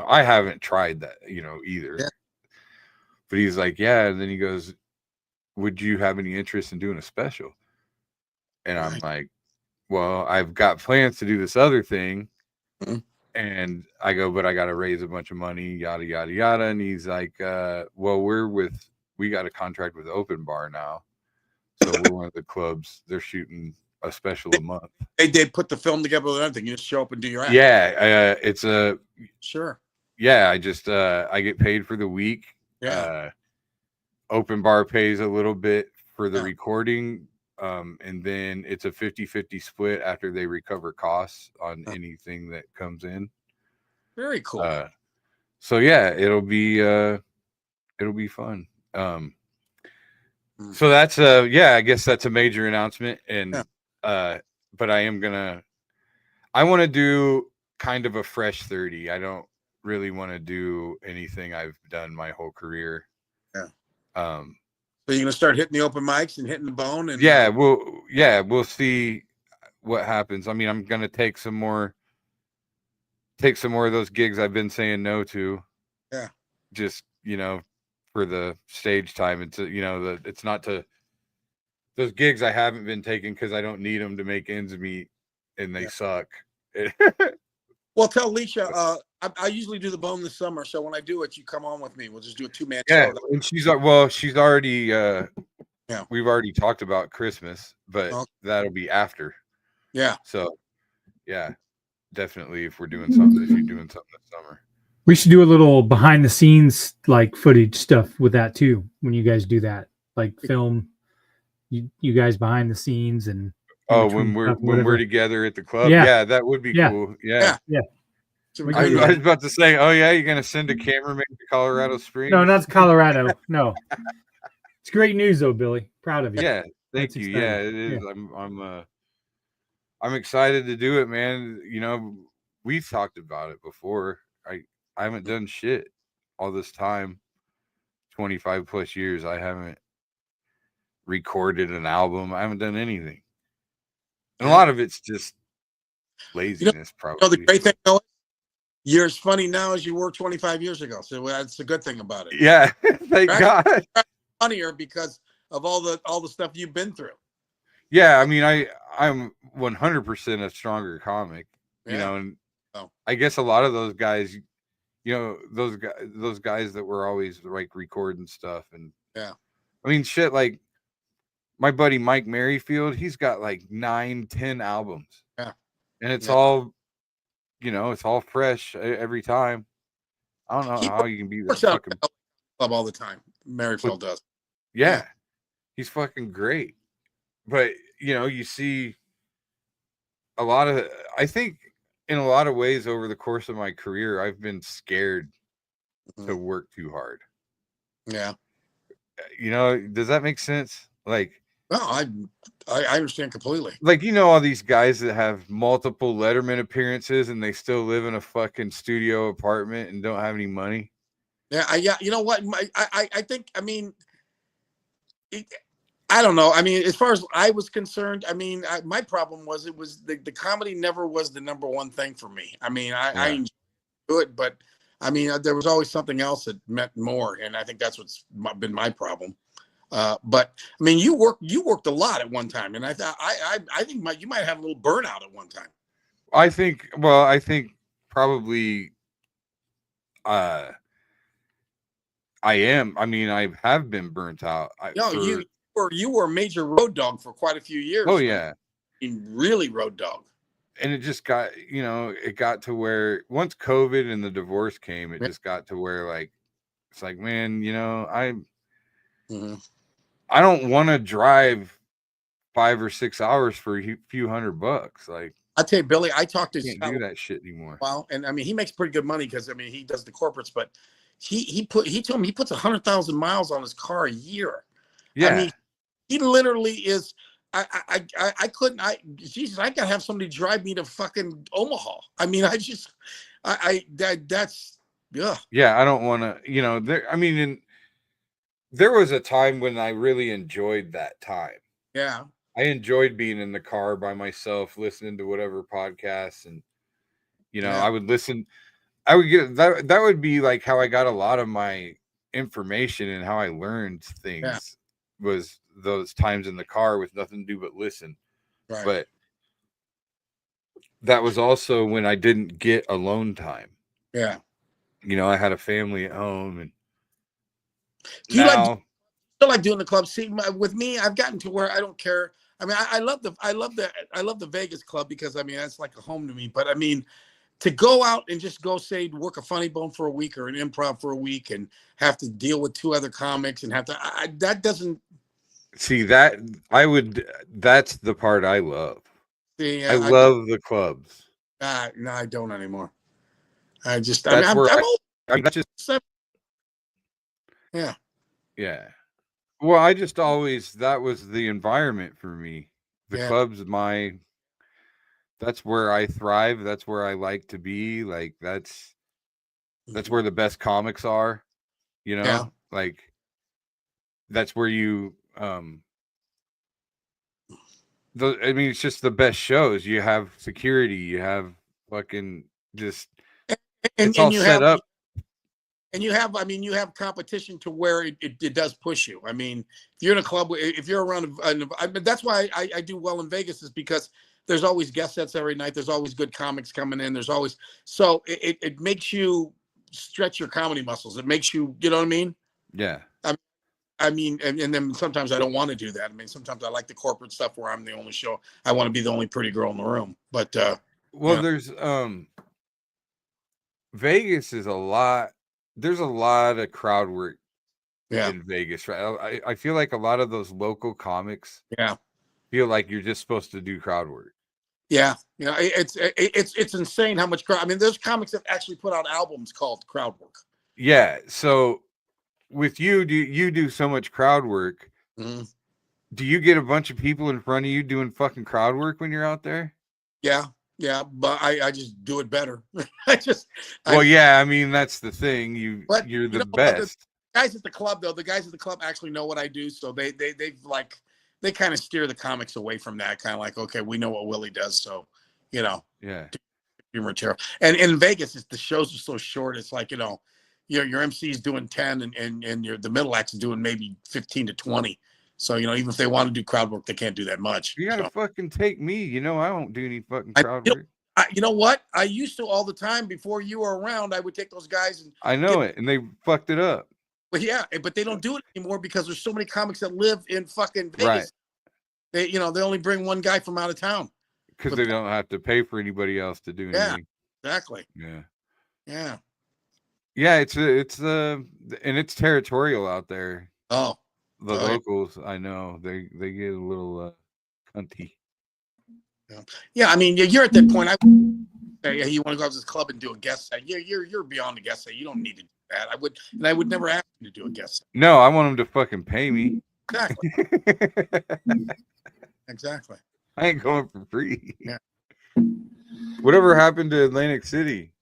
I haven't tried that, either. Yeah. But he's like, yeah. And then he goes, would you have any interest in doing a special? And I'm like, well, I've got plans to do this other thing. And I go, but I got to raise a bunch of money, yada, yada, yada. And he's like, well, we got a contract with Open Bar now. So we're one of the clubs. They're shooting a special a month. They put the film together with everything. You just show up and do your act. Yeah. It's a. Sure. Yeah. I just, I get paid for the week. Yeah. Open Bar pays a little bit for the recording. And then it's a 50-50 split after they recover costs on anything that comes in. Very cool. So yeah, it'll be fun. So that's I guess that's a major announcement. And but I want to do kind of a fresh 30. I don't really want to do anything I've done my whole career. Yeah. So you're gonna start hitting the open mics and hitting the bone, and we'll see what happens. I'm gonna take some more take some more of those gigs I've been saying no to. Yeah. Just, for the stage time. It's, it's not to those gigs I haven't been taking because I don't need them to make ends meet and they suck. Well, tell Leisha, I usually do the Bone this summer. So when I do it, you come on with me. We'll just do a 2-man Yeah. show. And she's already, we've already talked about Christmas, but that'll be after. Yeah. So, yeah, definitely if you're doing something this summer. We should do a little behind the scenes like footage stuff with that too. When you guys do that, like film you guys behind the scenes and when we're together at the club. Yeah, that would be cool. Yeah. I was about to say, you're gonna send a cameraman to Colorado Springs? No, not Colorado. No. It's great news though, Billy. Proud of you. Yeah, thank you. Exciting. Yeah, it is. Yeah. I'm excited to do it, man. We've talked about it before. I haven't done shit all this time, 25 plus years. I haven't recorded an album. I haven't done anything. And a lot of it's just laziness, probably. The great thing, you're as funny now as you were 25 years ago. So that's the good thing about it. Yeah, thank God. Funnier because of all the stuff you've been through. Yeah, I mean, I'm 100% a stronger comic, and I guess a lot of those guys, those guys that were always like recording stuff, and I mean, shit, like my buddy Mike Merrifield, he's got like 9-10 albums, and it's all, it's all fresh every time. I don't know how you can be that fucking club all the time. Merrifield does. Yeah, he's fucking great. But, you see I think in a lot of ways over the course of my career, I've been scared to work too hard. Yeah. Does that make sense? Like, no, I understand completely. Like, all these guys that have multiple Letterman appearances and they still live in a fucking studio apartment and don't have any money. Yeah. You know what? I think, I mean, I don't know. I mean, as far as I was concerned, I mean, my problem was the comedy never was the number one thing for me. I mean, I enjoyed it, but I mean, there was always something else that meant more, and I think that's what's been my problem. But I mean, you worked a lot at one time, and I think you might have a little burnout at one time. I think probably, I am. I mean, I have been burnt out. You were a major road dog for quite a few years. Oh yeah, I mean, really road dog. And it just got, it got to where once COVID and the divorce came, it just got to where like, it's like, man, I don't want to drive 5 or 6 hours for a few $100. Like, I tell you, Billy, I talked to can't do that shit anymore. Well, and I mean, he makes pretty good money because I mean, he does the corporates, but he told me he puts 100,000 miles on his car a year. Yeah. I mean, he literally is. I couldn't. Jesus, I gotta have somebody drive me to fucking Omaha. I mean, that's yeah. Yeah, I don't want to. There. I mean, there was a time when I really enjoyed that time. Yeah, I enjoyed being in the car by myself, listening to whatever podcasts, and I would listen. I would get that. That would be like how I got a lot of my information and how I learned things. Yeah. Was those times in the car with nothing to do but listen. Right. But that was also when I didn't get alone time. Yeah. I had a family at home, and do you like doing the club? See, with me, I've gotten to where I don't care. I mean, I love the Vegas club because I mean that's like a home to me. But I mean, to go out and just go say work a funny bone for a week or an improv for a week and have to deal with 2 other comics and have to that doesn't. See that that's the part I love. See, I love the clubs. No, I don't anymore. I just that's I'm old. That's just yeah. Yeah. Well, I just always that was the environment for me. The club's that's where I thrive. That's where I like to be. Like that's where the best comics are. Like that's where you I mean, it's just the best shows. You have security, you have fucking just it's all you set up. And you have, I mean, you have competition to where it does push you. I mean, if you're in a club, if you're around, that's why I do well in Vegas, is because there's always guest sets every night. There's always good comics coming in. There's always, so it makes you stretch your comedy muscles. It makes you, you know what I mean? Yeah. I mean, and then sometimes I don't want to do that. I mean, sometimes I like the corporate stuff where I'm the only show. I want to be the only pretty girl in the room. But well, yeah. there's Vegas is a lot. There's a lot of crowd work in Vegas, right? I feel like a lot of those local comics feel like you're just supposed to do crowd work. Yeah, you know, it's insane how much crowd. I mean, there's comics that actually put out albums called crowd work. Yeah, so with you, you do so much crowd work. Mm-hmm. Do you get a bunch of people in front of you doing fucking crowd work when you're out there? Yeah, but I just do it better. Yeah, I mean, that's the thing. You're the best. The guys at the club, though, actually know what I do, so they kind of steer the comics away from that. Kind of like, okay, we know what Willie does, so you know, your material. And in Vegas, the shows are so short. It's like, you know, your MC is doing 10, and the middle act is doing maybe 15 to 20. So, you know, even if they want to do crowd work, they can't do that much. You gotta fucking take me. You know, I don't do any fucking crowd work. You know what? I used to all the time before you were around. I would take those guys and I know it, and they fucked it up. But yeah, but they don't do it anymore because there's so many comics that live in fucking Vegas. Right. They only bring one guy from out of town because they don't have to pay for anybody else to do anything. Exactly. Yeah. It's territorial out there. Oh. The locals, I know, they get a little cunty. Yeah, I mean, you're at that point. I say, you want to go to this club and do a guest set? You're beyond the guest set. You don't need to do that. I would never ask you to do a guest set. No, I want them to fucking pay me. Exactly. Exactly. I ain't going for free. Yeah. Whatever happened to Atlantic City?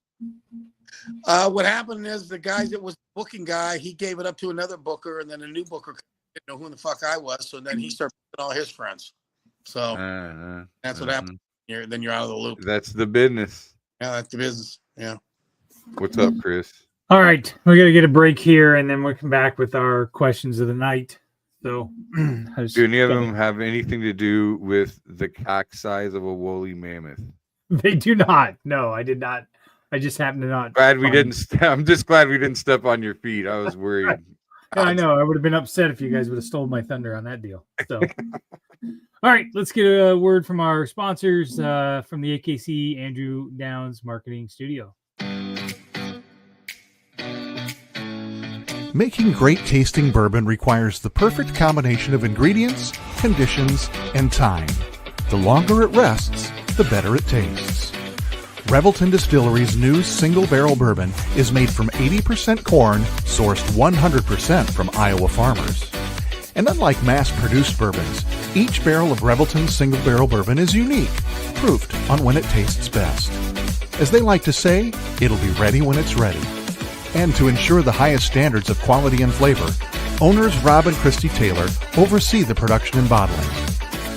What happened is the guy that was the booking guy, he gave it up to another booker, and then a new booker didn't know who the fuck I was, so then he started putting all his friends. So that's what happened. Then you're out of the loop. That's the business. Yeah, that's the business. Yeah. What's up, Chris? All right, we're gonna get a break here, and then we'll come back with our questions of the night. So, do any of them have anything to do with the cock size of a woolly mammoth? They do not. No, I did not. I just happened to not. I'm just glad we didn't step on your feet. I was worried. Yeah, I know. I would have been upset if you guys would have stolen my thunder on that deal. So, all right, let's get a word from our sponsors from the AKC Andrew Downs Marketing Studio. Making great tasting bourbon requires the perfect combination of ingredients, conditions, and time. The longer it rests, the better it tastes. Revelton Distillery's new single barrel bourbon is made from 80% corn, sourced 100% from Iowa farmers. And unlike mass-produced bourbons, each barrel of Revelton's single barrel bourbon is unique, proofed on when it tastes best. As they like to say, it'll be ready when it's ready. And to ensure the highest standards of quality and flavor, owners Rob and Christy Taylor oversee the production and bottling.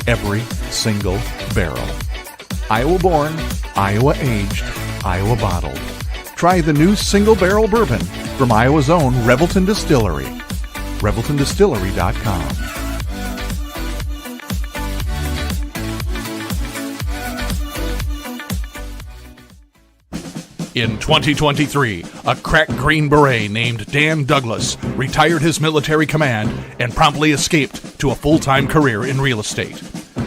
Every single barrel. Iowa born, Iowa aged, Iowa bottled. Try the new single barrel bourbon from Iowa's own Revelton Distillery. ReveltonDistillery.com. In 2023, a crack Green Beret named Dan Douglas retired his military command and promptly escaped to a full-time career in real estate.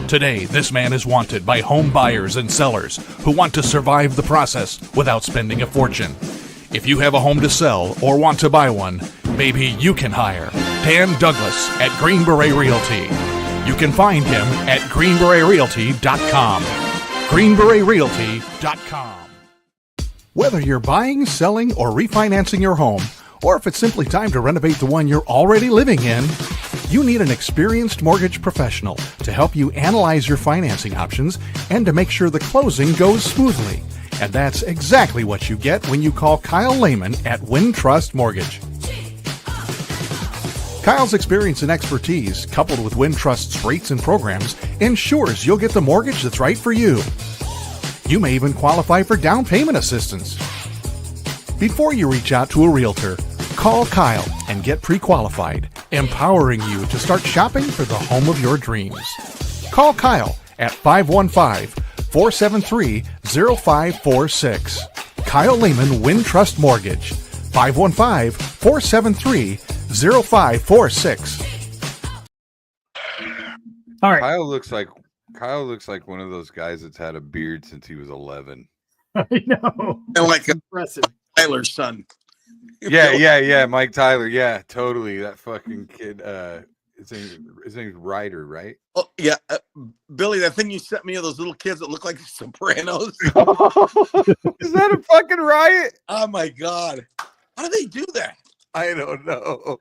Today, this man is wanted by home buyers and sellers who want to survive the process without spending a fortune. If you have a home to sell or want to buy one, maybe you can hire Dan Douglas at Green Beret Realty. You can find him at greenberetrealty.com. greenberetrealty.com. Whether you're buying, selling, or refinancing your home, or if it's simply time to renovate the one you're already living in, you need an experienced mortgage professional to help you analyze your financing options and to make sure the closing goes smoothly. And that's exactly what you get when you call Kyle Lehman at Wintrust Mortgage. Kyle's experience and expertise, coupled with Wintrust's rates and programs, ensures you'll get the mortgage that's right for you. You may even qualify for down payment assistance. Before you reach out to a realtor, call Kyle and get pre-qualified, empowering you to start shopping for the home of your dreams. Call Kyle at 515-473-0546. Kyle Lehman Wintrust Mortgage, 515-473-0546. All right. Kyle looks like one of those guys that's had a beard since he was 11. I know. And like Impressive. Tyler's son. Yeah, Mike Tyler. Yeah, totally. That fucking kid. His name's Ryder, right? Oh yeah, Billy. That thing you sent me of those little kids that look like the Sopranos. Is that a fucking riot? Oh my god, how do they do that? I don't know.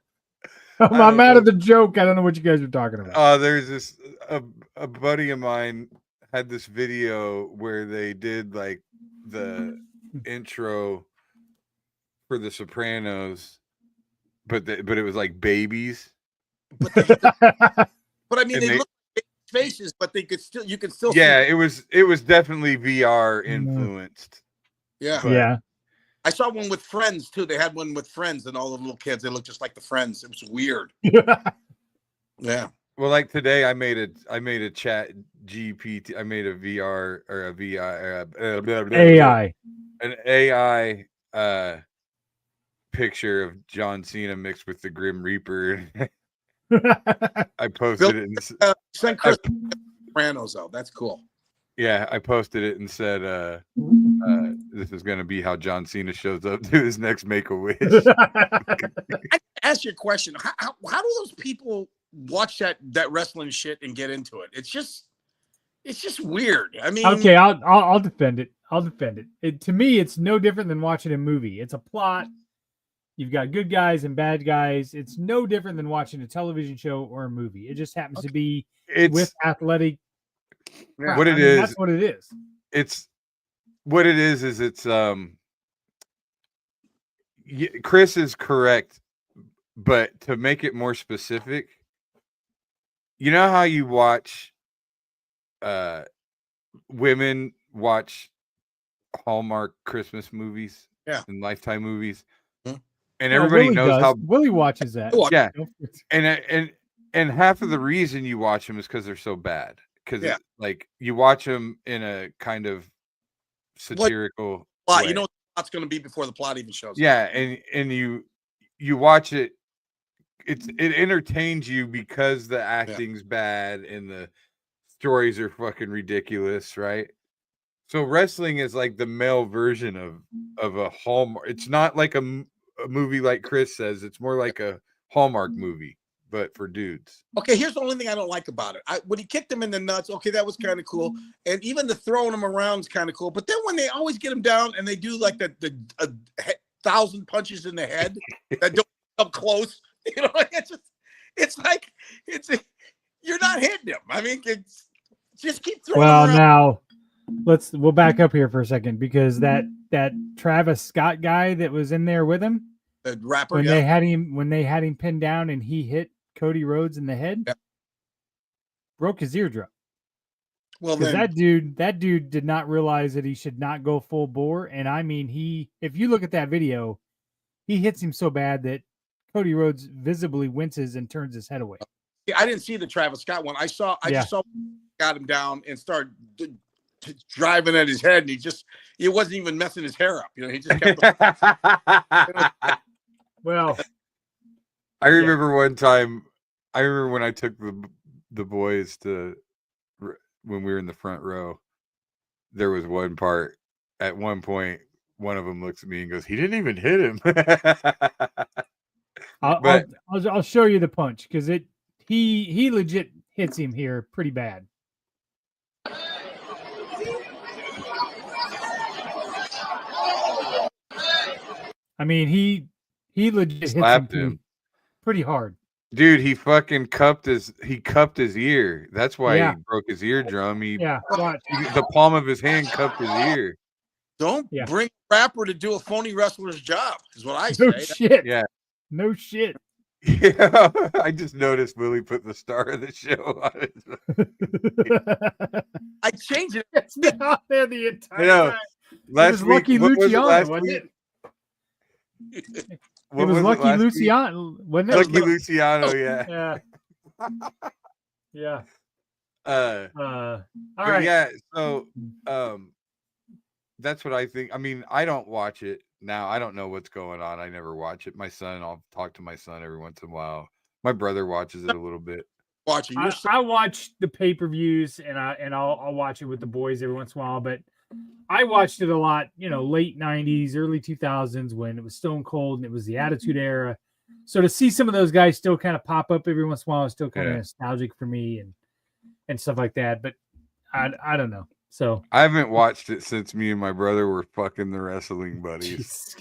I'm out of the joke. I don't know what you guys are talking about. There's this a buddy of mine had this video where they did like the intro for the Sopranos, but it was like babies. But I mean, they look like faces, but you could still Yeah, see. it was definitely VR influenced. Yeah. But- Yeah. I saw one with Friends too. They had one with Friends, and all the little kids. They looked just like the Friends. It was weird. Yeah. Well, like today, I made a chat GPT. I made a VR or a VI AI. an AI picture of John Cena mixed with the Grim Reaper. I posted it and Send Chris Sopranos out. That's cool. yeah, I posted it and said this is going to be how John Cena shows up to his next Make-A-Wish. I ask you a question. How do those people watch that wrestling shit and get into it? It's just weird. I mean, Okay, I'll defend it. To me, it's no different than watching a movie. It's a plot. You've got good guys and bad guys. It's no different than watching a television show or a movie. It just happens to be with athletic. Yeah. What it is. That's what it is. It's what it is it's Chris is correct, but to make it more specific, you know how you watch women watch Hallmark Christmas movies and Lifetime movies, and everybody Willie knows does. how Willie watches that. yeah and half of the reason you watch them is because they're so bad, because like you watch them in a kind of satirical plot. way. You know what the plot's going to be before the plot even shows up. Yeah, and you watch it. It entertains you because the acting's bad and the stories are fucking ridiculous, right? So wrestling is like the male version of a Hallmark. It's not like a movie like Chris says. It's more like a Hallmark movie, but for dudes. Okay, here's the only thing I don't like about it. When he kicked him in the nuts, okay, that was kind of cool, and even the throwing him around is kind of cool. But then when they always get him down and they do like the 1,000 punches in the head that don't come close, you know, it's like you're not hitting him. I mean, it's just keep throwing. Well, him around. now we'll back up here for a second, because that Travis Scott guy that was in there with him, The rapper, when they had him pinned down and he hit Cody Rhodes in the head, broke his eardrum. Well, Because then that dude did not realize that he should not go full bore. And I mean, if you look at that video, he hits him so bad that Cody Rhodes visibly winces and turns his head away. I didn't see the Travis Scott one. I just saw got him down and started driving at his head, and he wasn't even messing his hair up. You know, he just kept. Well, I remember one time. I remember when I took the boys to when we were in the front row. There was one part. At one point, one of them looks at me and goes, "He didn't even hit him." I'll show you the punch, because he legit hits him here pretty bad. I mean, he legit Slapped hits him pretty hard. Dude, he fucking cupped his ear. That's why he broke his eardrum. Watch. The palm of his hand cupped his ear. Don't bring a rapper to do a phony wrestler's job, is what I No say. shit. Yeah. No shit. Yeah, I just noticed Willie put the star of the show on it. I changed it. It's been out there the entire I know. time. Last It was week, Lucky what was it Luciano, last wasn't week? it? It What was it Lucky last week? Luciano, wasn't it? Lucky Luciano, yeah. Yeah. Yeah. All But right. yeah, so that's what I think. I mean, I don't watch it now. I don't know what's going on. I never watch it. My son, I'll talk to my son every once in a while. My brother watches it a little bit. Watching your I watch the pay-per-views and I'll watch it with the boys every once in a while, but I watched it a lot, late 90s, early 2000s when it was Stone Cold and it was the Attitude Era. So to see some of those guys still kind of pop up every once in a while is still kind of nostalgic for me and stuff like that. But I don't know. So I haven't watched it since me and my brother were fucking the wrestling buddies.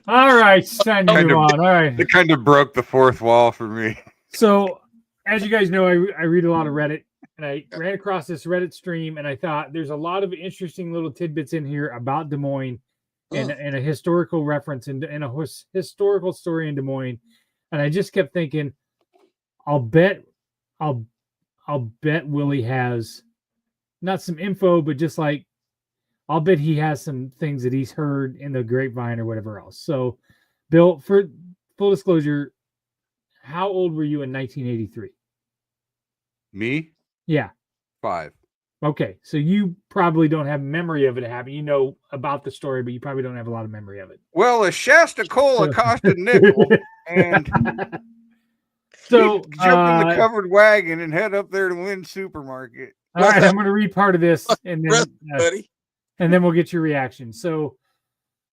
All right, it's time to move on. All right. It kind of broke the fourth wall for me. So as you guys know, I read a lot of Reddit. And I ran across this Reddit stream, and I thought there's a lot of interesting little tidbits in here about Des Moines, and a historical reference and a historical story in Des Moines. And I just kept thinking, I'll bet Willie has not some info, but just like I'll bet he has some things that he's heard in the grapevine or whatever else. So, Bill, for full disclosure, how old were you in 1983? Me? Yeah. 5. Okay, so you probably don't have memory of it happening. You know about the story, but you probably don't have a lot of memory of it. Well, a Shasta Cola cost a nickel, and so jump in the covered wagon and head up there to Wynn Supermarket. All right, I'm going to read part of this, and then we'll get your reaction. So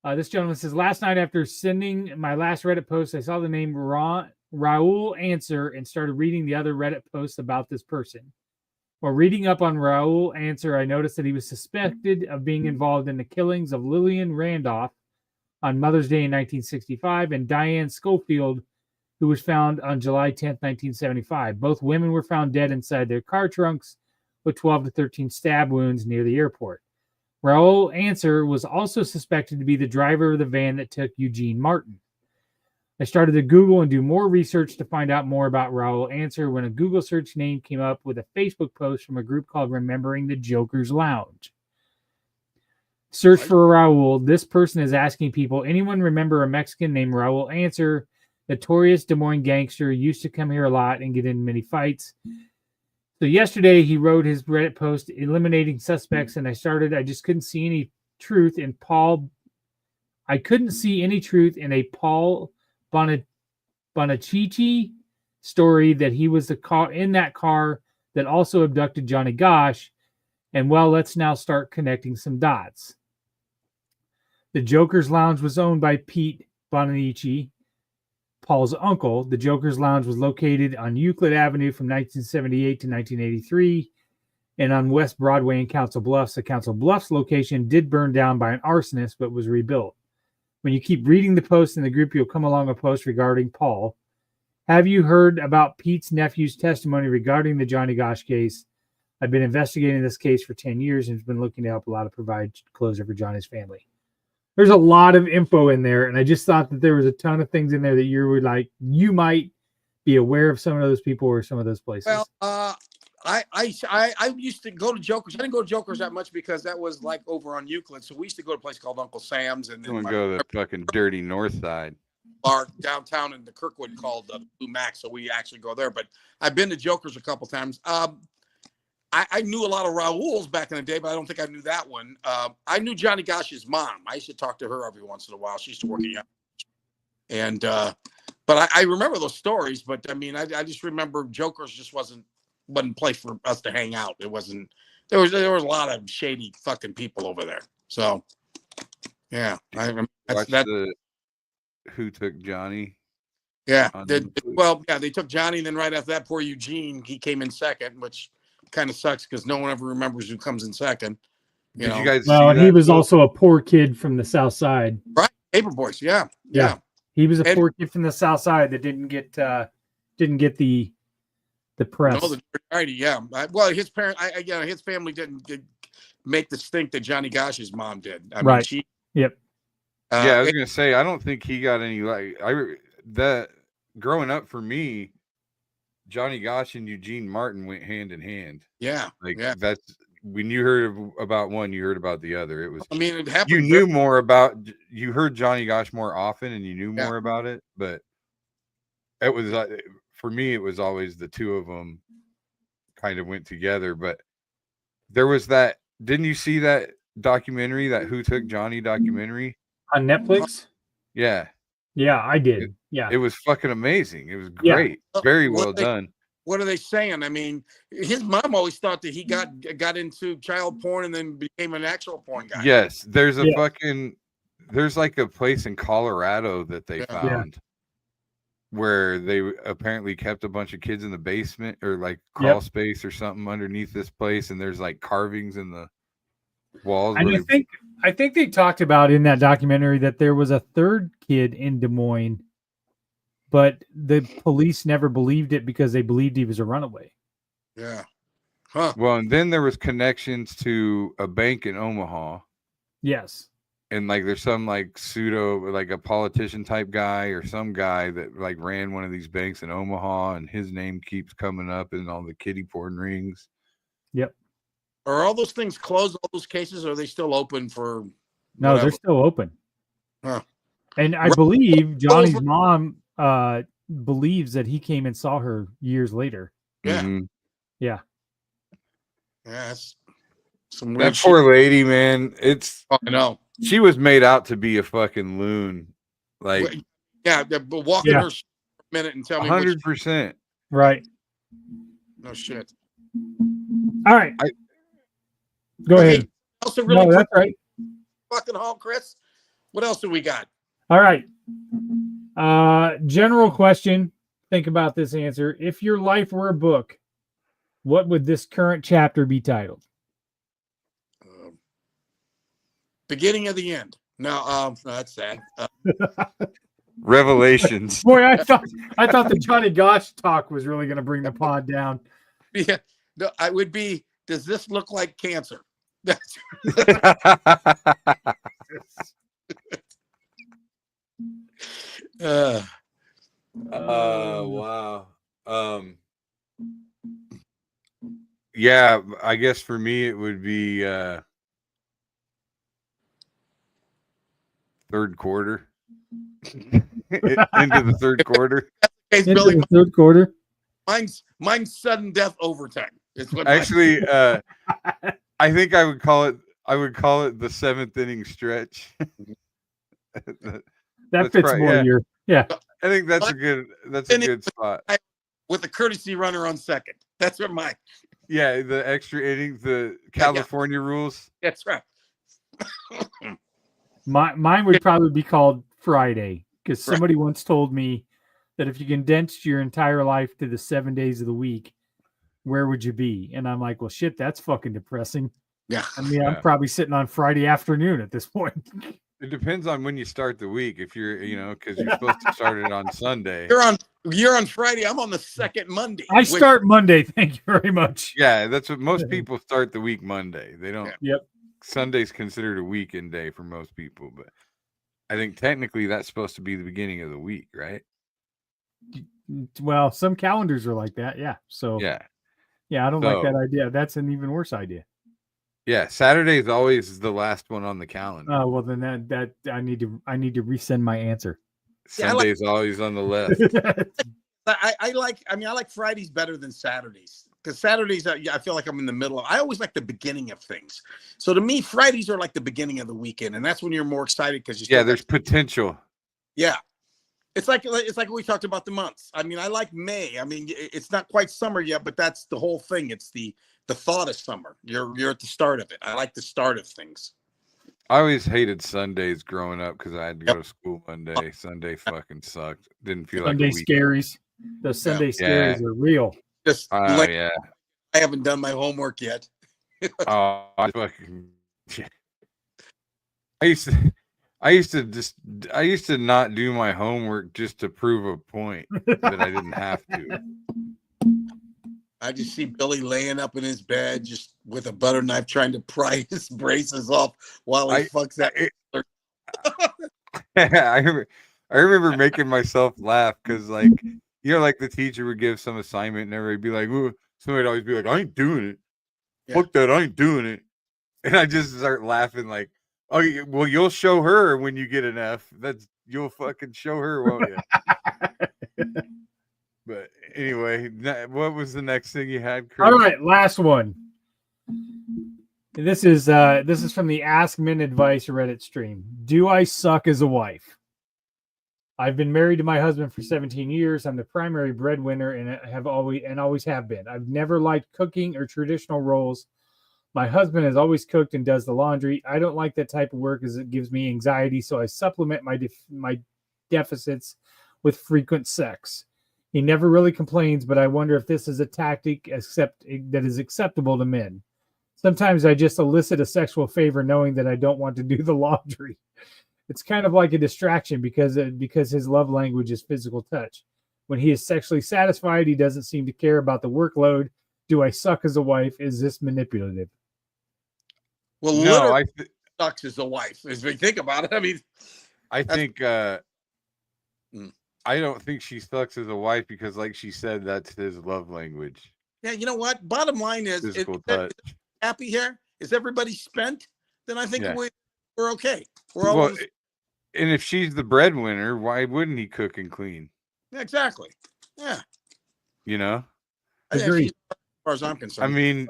this gentleman says, last night after sending my last Reddit post, I saw the name Raul Answer and started reading the other Reddit posts about this person. While reading up on Raul Answer, I noticed that he was suspected of being involved in the killings of Lillian Randolph on Mother's Day in 1965 and Diane Schofield, who was found on July 10th, 1975. Both women were found dead inside their car trunks with 12 to 13 stab wounds near the airport. Raul Answer was also suspected to be the driver of the van that took Eugene Martin. I started to Google and do more research to find out more about Raul Answer when a Google search name came up with a Facebook post from a group called Remembering the Joker's Lounge. Search for Raul. This person is asking people, anyone remember a Mexican named Raul Answer? Notorious Des Moines gangster, used to come here a lot and get in many fights. So yesterday he wrote his Reddit post eliminating suspects, and I just couldn't see any truth in Paul Bonacci story that he was the car in that car that also abducted Johnny Gosch. And well, let's now start connecting some dots. The Joker's Lounge was owned by Pete Bonacci, Paul's uncle. The Joker's Lounge was located on Euclid Avenue from 1978 to 1983 and on West Broadway in Council Bluffs. The Council Bluffs location did burn down by an arsonist, but was rebuilt. When you keep reading the post in the group, you'll come along a post regarding Paul. Have you heard about Pete's nephew's testimony regarding the Johnny Gosch case? I've been investigating this case for 10 years and has been looking to help a lot of provide closure for Johnny's family. There's a lot of info in there, and I just thought that there was a ton of things in there that you might be aware of some of those people or some of those places. Well, I used to go to Joker's. I didn't go to Joker's that much because that was like over on Euclid. So we used to go to a place called Uncle Sam's, and then go to the fucking dirty north side bar downtown in the Kirkwood called Blue Max. So we actually go there. But I've been to Joker's a couple times. I knew a lot of Raul's back in the day, but I don't think I knew that one. I knew Johnny Gosch's mom. I used to talk to her every once in a while. She used to work at and but I remember those stories. But I mean, I just remember Joker's just wasn't a place for us to hang out. It wasn't. There was a lot of shady fucking people over there. So yeah, I remember that. Who took Johnny? Yeah, they took Johnny, and then right after that, poor Eugene, he came in second, which kind of sucks because no one ever remembers who comes in second. Did you guys? Well, and he was also a poor kid from the South Side, right? Paper Boys, yeah. He was a poor kid from the South Side that didn't get the press. No, the variety, yeah. Well, his parents, his family didn't make the stink that Johnny Gosch's mom did. I mean, Yep. I was gonna say I don't think he got any that growing up for me. Johnny Gosch and Eugene Martin went hand in hand. Yeah, that's when you heard about one, you heard about the other. It was, I mean, it happened. you knew more about, you heard Johnny Gosh more often and you knew Yeah. more about it, but it was, for me, it was always the two of them kind of went together. But there was that, didn't you see that documentary, that Who Took Johnny documentary? On Netflix? Yeah. Yeah, I did. Yeah. It was fucking amazing. It was Yeah. great. Very What well they- done. What are they saying? I mean, his mom always thought that he got into child porn and then became an actual porn guy. Yes. There's a Yeah. fucking, there's like a place in Colorado that they Yeah. found where they apparently kept a bunch of kids in the basement or like crawl space or something underneath this place. And there's like carvings in the walls. And where I think they talked about in that documentary that there was a third kid in Des Moines, but the police never believed it because they believed he was a runaway. Yeah. Huh. well, and then there was connections to a bank in Omaha. Yes. And like there's some like pseudo, like a politician type guy or some guy that like ran one of these banks in Omaha, and his name keeps coming up in all the kiddie porn rings. Yep. Are all those things closed? All those cases? Or are they still open for? No, whatever? they're still open. Huh. And I believe Johnny's mom believes that he came and saw her years later. Yeah. Mhm. Yeah. Yeah. That's some weird That shit. poor lady, man. Oh, I know. She was made out to be a fucking loon. Like Yeah, but walking Yeah. her for a minute and tell me which, 100%. Right. no shit. All right. I- Go Okay, ahead. Also, really No, quick, that's right. fucking hall, Chris. What else do we got? All right. General question. Think about this answer. If your life were a book, what would this current chapter be titled? Beginning of the end. No, no, that's sad. Revelations. Boy, I thought the Johnny Gosh talk was really going to bring the pod down. Yeah, no, I would be. Does this look like cancer? That's Wow. Yeah, I guess for me it would be third quarter. Into the third quarter. Hey, Into Billy, the third quarter. mine's sudden death overtime. It's what Actually, I think I would call it the seventh inning stretch. That That's fits right, more yeah. your. Yeah. I think that's a good spot. with a courtesy runner on second. That's what mine. Yeah, the extra innings, the California rules. That's right. Mine would probably be called Friday because somebody once told me that if you condensed your entire life to the 7 days of the week, where would you be? And I'm like, well, shit, that's fucking depressing. Yeah. I mean, Yeah. I'm probably sitting on Friday afternoon at this point. It depends on when you start the week. If you're, because you're supposed to start it on Sunday. You're on Friday. I'm on the second Monday. I start Monday. Thank you very much. Yeah, that's what most people start the week Monday. They don't. Yep. Sunday's considered a weekend day for most people, but I think technically that's supposed to be the beginning of the week, right? Well, some calendars are like that. Yeah. So, Yeah. I don't like So- that idea. That's an even worse idea. Yeah. Saturday is always the last one on the calendar. Oh, well, then that I need to resend my answer. Yeah, I like- Sunday's always on the left. I like Fridays better than Saturdays because Saturdays I feel like I'm in the middle. I always like the beginning of things. So to me, Fridays are like the beginning of the weekend, and that's when you're more excited because you. Yeah, there's potential. Yeah, it's like we talked about the months. I mean, I like May. I mean, it's not quite summer yet, but that's the whole thing. It's the thought of summer. You're at the start of it. I like the start of things. I always hated Sundays growing up because I had to go to school Monday. Sunday fucking sucked. Didn't feel Sunday like a week. scaries. The Sunday scaries are real. Just Oh yeah. I haven't done my homework yet. Oh, I fucking. I used to not do my homework just to prove a point that I didn't have to. I just see Billy laying up in his bed just with a butter knife trying to pry his braces off while he fucks that. I remember making myself laugh because, like, like the teacher would give some assignment and everybody'd be like, "Ooh," somebody'd always be like, "I ain't doing it." fuck that, I ain't doing it. And I just start laughing like, oh, well, you'll show her when you get an F. You'll fucking show her, won't you? But anyway, what was the next thing you had, Chris? All right, last one. This is from the Ask Men Advice Reddit stream. Do I suck as a wife? I've been married to my husband for 17 years. I'm the primary breadwinner and always have been. I've never liked cooking or traditional roles. My husband has always cooked and does the laundry. I don't like that type of work as it gives me anxiety, so I supplement my deficits with frequent sex. He never really complains, but I wonder if this is a tactic that is acceptable to men. Sometimes I just elicit a sexual favor knowing that I don't want to do the laundry. It's kind of like a distraction because his love language is physical touch. When he is sexually satisfied, he doesn't seem to care about the workload. Do I suck as a wife? Is this manipulative? Well, no, sucks as a wife. As we think about it, I mean, I think I don't think she sucks as a wife because, like she said, that's his love language. Yeah, you know what? Bottom line is, physical touch. Happy here? Is everybody spent? Then I think we're okay. We're all. Well, and if she's the breadwinner, why wouldn't he cook and clean? Yeah, exactly. Yeah. You know. Agreed. As far as I'm concerned. I mean.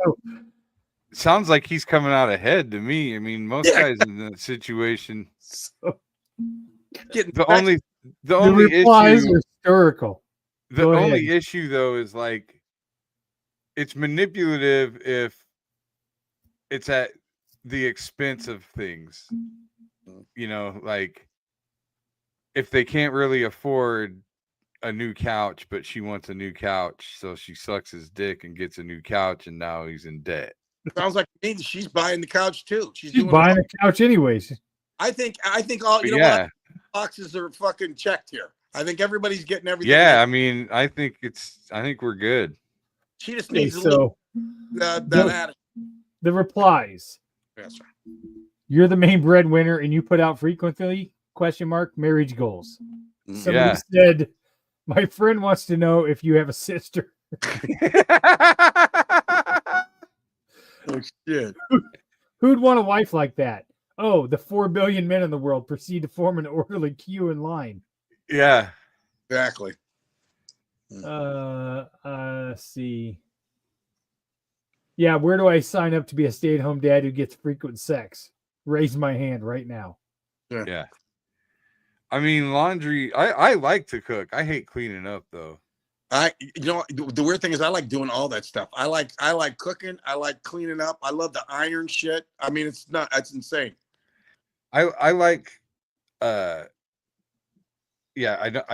Sounds like he's coming out ahead to me. I mean, most guys in that situation. The only replies issue are hysterical. The only issue though is like it's manipulative if it's at the expense of things. You know, like if they can't really afford a new couch, but she wants a new couch, so she sucks his dick and gets a new couch, and now he's in debt. Sounds like me. She's buying the couch too. She's buying the couch anyways. I think all what? Boxes are fucking checked here. I think everybody's getting everything. Yeah, I mean, I think we're good. She just needs a little that attitude. The replies. Yes, sir. You're the main breadwinner and you put out frequently? ? Marriage goals. Somebody said, my friend wants to know if you have a sister. Oh, shit. Who'd want a wife like that? Oh, the 4 billion men in the world proceed to form an orderly queue in line. Yeah. Exactly. See. Yeah, where do I sign up to be a stay-at-home dad who gets frequent sex? Raise my hand right now. Yeah. I mean, laundry, I like to cook. I hate cleaning up though. The weird thing is I like doing all that stuff. I like cooking. I like cleaning up. I love the iron shit. I mean, it's insane. I like, I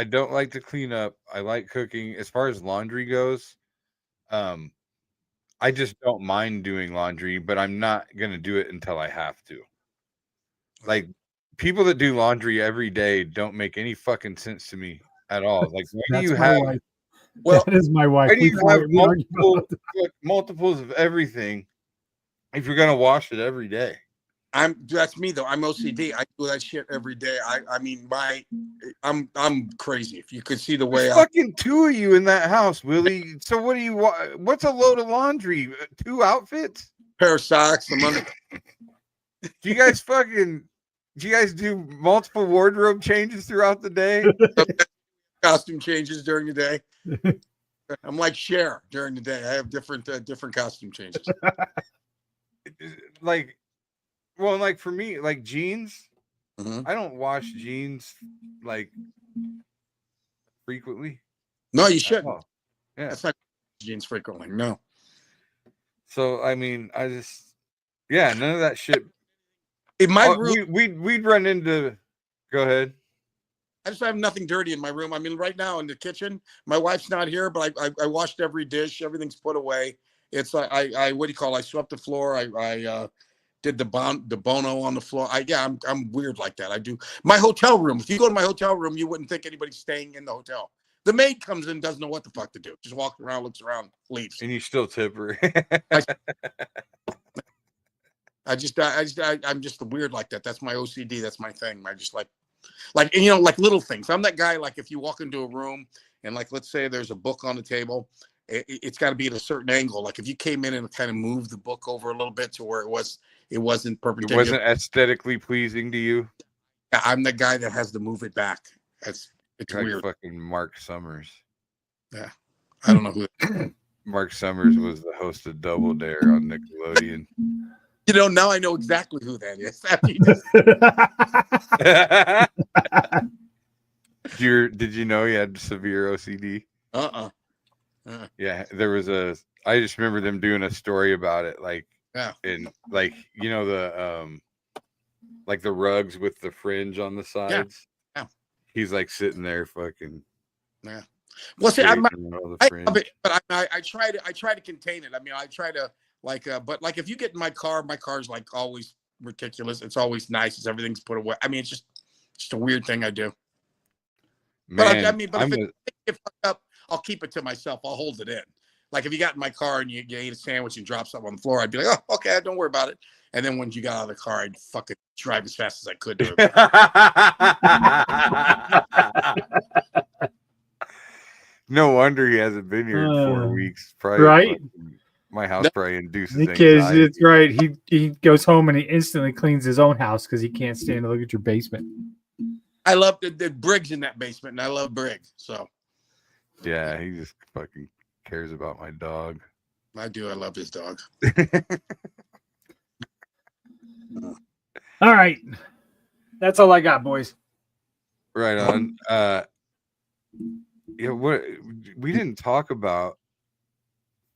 don't like to clean up. I like cooking. As far as laundry goes, I just don't mind doing laundry, but I'm not going to do it until I have to. Like people that do laundry every day don't make any fucking sense to me at all. Like why do you have wife. Well, that is my wife. Why do you have multiples of everything if you're gonna wash it every day? That's me though. I'm OCD. I do that shit every day. I mean, I'm crazy. If you could see the way fucking two of you in that house, Willie. So what do you want? What's a load of laundry? 2 outfits? Pair of socks. Some under. Do you guys do multiple wardrobe changes throughout the day? Costume changes during the day. I'm like Cher during the day. I have different costume changes. Like for me, like jeans. Mm-hmm. I don't wash jeans like frequently. No, you shouldn't. Yeah, that's not jeans frequently. No. So I mean, none of that shit. In my room, we'd run into. Go ahead. I just have nothing dirty in my room. I mean, right now in the kitchen, my wife's not here, but I washed every dish. Everything's put away. It's like I what do you call it? I swept the floor. I did the bono on the floor. I'm weird like that. I do my hotel room. If you go to my hotel room, you wouldn't think anybody's staying in the hotel. The maid comes in, doesn't know what the fuck to do. Just walks around, looks around, leaves. And you still tip her. I'm just weird like that. That's my OCD. That's my thing. I just like little things. I'm that guy. Like if you walk into a room and like let's say there's a book on the table it's got to be at a certain angle. Like if you came in and kind of moved the book over a little bit to where it wasn't It perpendicular. wasn't aesthetically pleasing to you. I'm the guy that has to move it back. It's Like weird. fucking Mark Summers. Yeah, I don't know who. Mark Summers was the host of Double Dare on Nickelodeon. You know, now I know exactly who that is. Did you know he had severe OCD? Yeah, there was I just remember them doing a story about it, like, and like, you know, like the rugs with the fringe on the sides. Yeah. He's like sitting there, fucking. Yeah. Well, see, I love it, but I try to contain it. I mean, I try to but like if you get in my car's like always ridiculous. It's always nice. It's everything's put away. I mean, it's just a weird thing I do. Man, but if it gets fucked up, I'll keep it to myself. I'll hold it in. Like if you got in my car and you ate a sandwich and dropped something on the floor, I'd be like, oh, okay, don't worry about it. And then when you got out of the car, I'd fucking drive as fast as I could to it. No wonder he hasn't been here in 4 weeks. Probably, right? My house probably induces because anxiety. it's right. He goes home and he instantly cleans his own house because he can't stand to look at your basement. I love the Briggs in that basement, and I love Briggs. So yeah, he just fucking cares about my dog. I do. I love his dog. All right, that's all I got, boys. Right on. Yeah, what we didn't talk about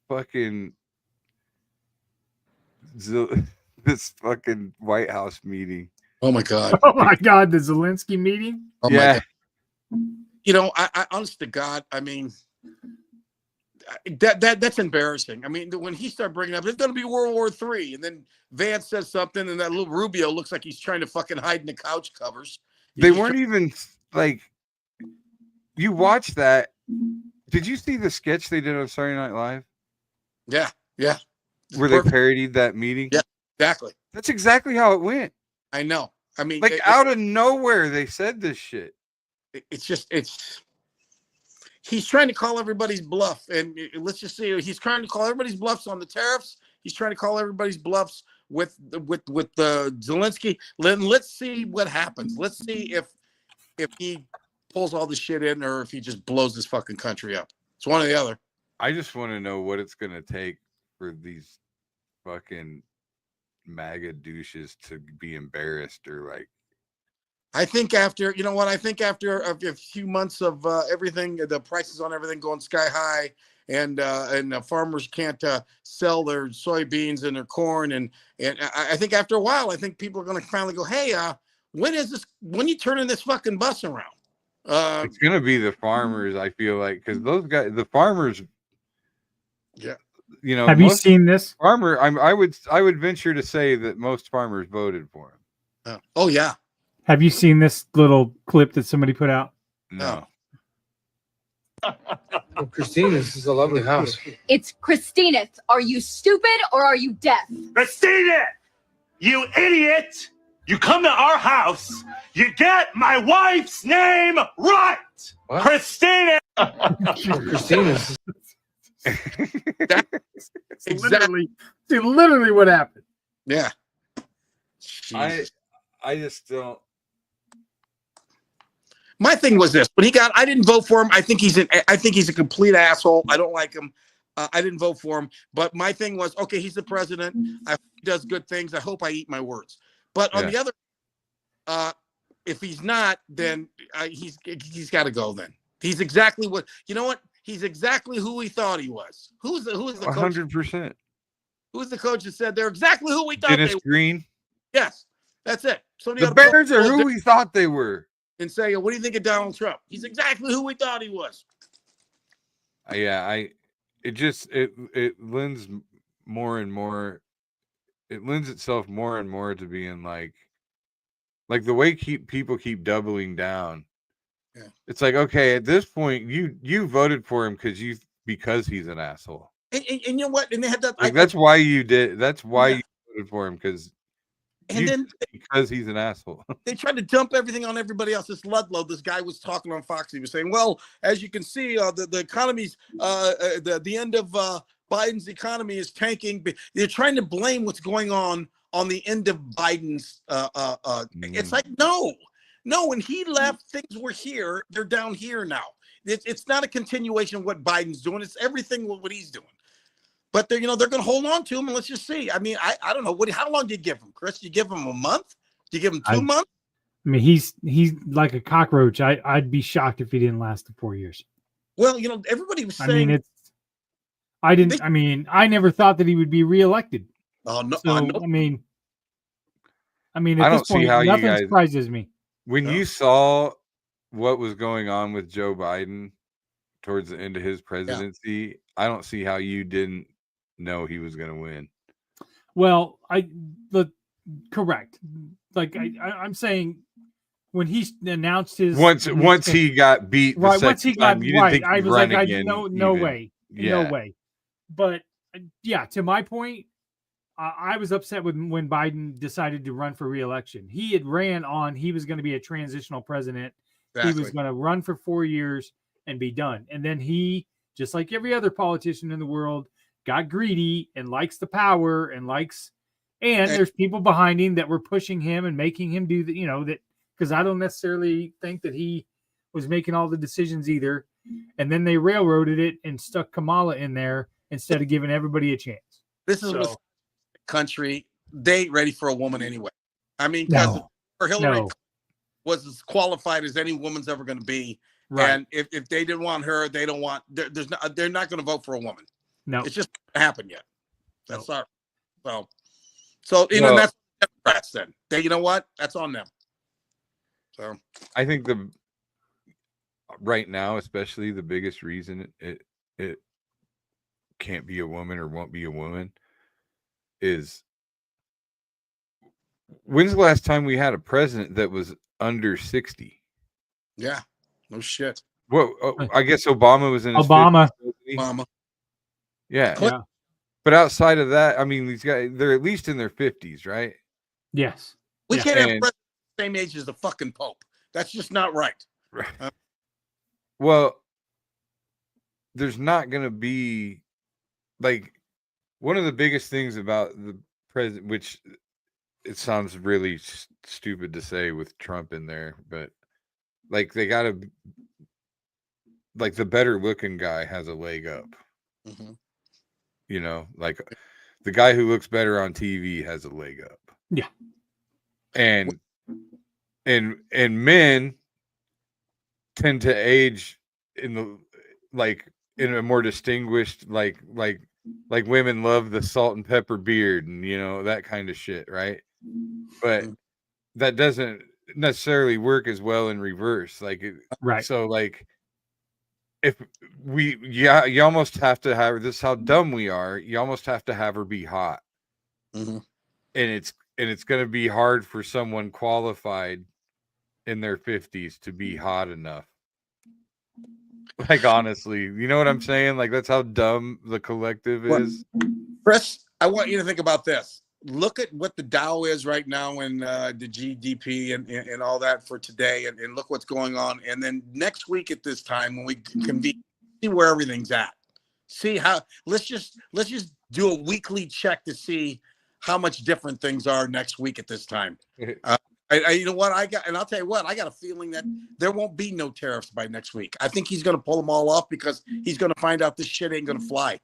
fucking this fucking White House meeting. Oh my god! Oh my god! The Zelensky meeting. Oh yeah. You know, I honest to God, I mean, that's embarrassing. I mean, when he started bringing up, it's going to be World War III, and then Vance says something, and that little Rubio looks like he's trying to fucking hide in the couch covers. They weren't even like. You watched that? Did you see the sketch they did on Saturday Night Live? Yeah. Where they parodied that meeting? Yeah, exactly. That's exactly how it went. I know. I mean, like out of nowhere, they said this shit. He's trying to call everybody's bluff, and let's just say he's trying to call everybody's bluffs on the tariffs. He's trying to call everybody's bluffs with the Zelensky. Let's see what happens. Let's see if he pulls all the shit in, or if he just blows this fucking country up. It's one or the other. I just want to know what it's gonna take for these fucking MAGA douches to be embarrassed or like. I think after a few months of everything, the prices on everything going sky high, and farmers can't sell their soybeans and their corn, and I think after a while, I think people are going to finally go, hey, when you turning this fucking bus around? It's gonna be the farmers, I feel like, because those guys, the farmers. Yeah. You know, have you seen this farmer? I would venture to say that most farmers voted for him. Oh yeah. Have you seen this little clip that somebody put out? No. Oh, Christine, this is a lovely house. It's Christina's. Are you stupid or are you deaf? Christina, you idiot! You come to our house, you get my wife's name right! What? Christina! Christine, Exactly. Literally what happened. Yeah. I just don't. My thing was this: I didn't vote for him. I think he's a complete asshole. I don't like him. I didn't vote for him. But my thing was, okay, he's the president. I hope he does good things. I hope I eat my words. But on the other, if he's not, then he's got to go. Then he's exactly what you know. What he's exactly who we thought he was. Who's the coach? 100%. Who's the coach that said they're exactly who we thought Dennis they were? Green. Yes, that's it. The Bears are who we thought they were. And say, what do you think of Donald Trump? He's exactly who we thought he was. Yeah, it lends more and more. It lends itself more and more to being like the way people keep doubling down. Yeah. It's like, okay, at this point, you voted for him because he's an asshole. And you know what? And they had that. Like, that's why you did. That's why you voted for him, because And then because he's an asshole. they tried to dump everything on everybody else. This Ludlow, this guy was talking on Fox. He was saying, well, as you can see, the economy's the end of Biden's economy is tanking. They're trying to blame what's going on the end of Biden's. It's like, no. When he left, things were here. They're down here now. It's not a continuation of what Biden's doing. It's everything what he's doing. But they're going to hold on to him, and let's just see. I mean, I don't know. How long do you give him, Chris? Do you give him a month? Do you give him 2 months? I mean, he's like a cockroach. I'd be shocked if he didn't last the 4 years. Well, everybody was saying. I never thought that he would be reelected. Oh no! So, no. I mean, at I don't this point, see how nothing you guys surprises me. when you saw what was going on with Joe Biden towards the end of his presidency. I don't see how you didn't know he was going to win. Well, correct. Like I'm saying, when he announced his once he got beat, right? Once he got right, I was like, no way, yeah. no way. But yeah, to my point, I was upset when Biden decided to run for re-election. He had ran on he was going to be a transitional president. Exactly. He was going to run for 4 years and be done. And then he, just like every other politician in the world, got greedy and likes the power and there's people behind him that were pushing him and making him do that, because I don't necessarily think that he was making all the decisions either. And then they railroaded it and stuck Kamala in there instead of giving everybody a chance. This is a country, they ain't ready for a woman anyway. I mean, because Hillary was as qualified as any woman's ever going to be. Right. And if they didn't want her, they're not going to vote for a woman. No, it's just not happened yet. That's sorry. So that's Democrats then. You know what? That's on them. So I think right now, especially the biggest reason it can't be a woman or won't be a woman is, when's the last time we had a president that was under 60? Yeah, no shit. Well, I guess Obama was in his Obama. 50s. Yeah. But outside of that, I mean, these guys, they're at least in their 50s, right? Yes. We can't have president the same age as the fucking Pope. That's just not right. Right. Well, there's not going to be, like, one of the biggest things about the president, which it sounds really stupid to say with Trump in there, but like they got to, like, the better looking guy has a leg up. Mm-hmm. Like the guy who looks better on TV has a leg up. Yeah. And men tend to age in a more distinguished, like women love the salt and pepper beard and that kind of shit, right? But that doesn't necessarily work as well in reverse. Right. So if you almost have to have, this is how dumb we are, you almost have to have her be hot. Mm-hmm. And it's going to be hard for someone qualified in their 50s to be hot enough. Like, honestly, you know what I'm saying? Like, that's how dumb the collective is. Chris, I want you to think about this. Look at what the Dow is right now and the GDP and all that for today, and look what's going on. And then next week at this time, when we convene, see where everything's at. See how let's just do a weekly check to see how much different things are next week at this time. You know what I'll tell you what, I got a feeling that there won't be no tariffs by next week. I think he's going to pull them all off because he's going to find out this shit ain't going to fly.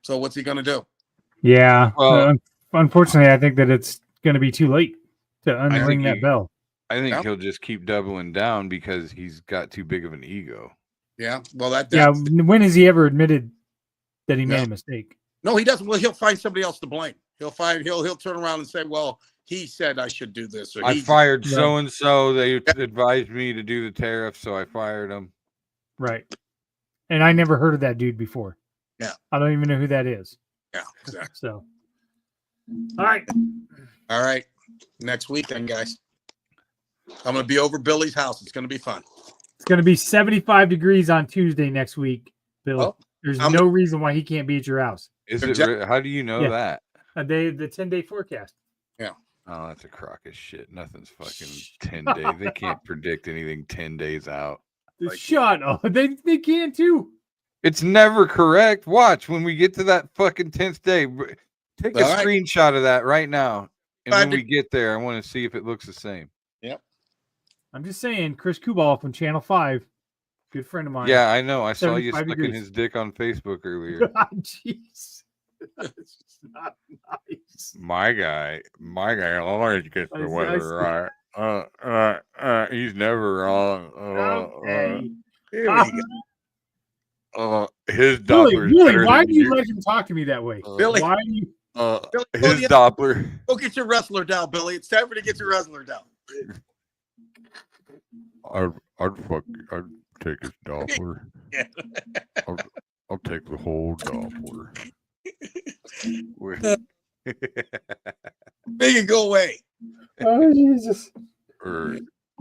So what's he going to do? Yeah. Well, unfortunately, I think that it's going to be too late to unring that bell. I think he'll just keep doubling down because he's got too big of an ego. Yeah. Well, when has he ever admitted that he made a mistake? No, he doesn't. Well, he'll find somebody else to blame. He'll turn around and say, well, he said I should do this. Or I fired so-and-so. They advised me to do the tariff, so I fired him. Right. And I never heard of that dude before. Yeah. I don't even know who that is. Yeah, exactly. So, all right. Next week, then, guys. I'm going to be over Billy's house. It's going to be fun. It's going to be 75 degrees on Tuesday next week, Bill. Oh, there's no reason why he can't be at your house. Is it? How do you know that? The 10-day forecast. Oh, that's a crock of shit. Nothing's fucking 10 days. They can't predict anything 10 days out. Shut up. They can too. It's never correct. Watch when we get to that fucking 10th day. Take a All right. screenshot of that right now. And All when right. we get there, I want to see if it looks the same. Yep. I'm just saying, Chris Kubal from Channel 5, good friend of mine. Yeah, I know. I saw you 75 sucking degrees. his dick on Facebook earlier. Jeez. That's just not nice. My guy always gets the I weather right. He's never wrong. Okay. Here Ah. we go. His Billy, Doppler's Billy, better why than do you you. let him talk to me that way? Billy. Why do you? Billy, His go Doppler. get your wrestler down, Billy. It's time for you to get your wrestler down. I'd take his Doppler. Yeah. I'll take the whole Doppler. Make it go away. Oh, Jesus. Or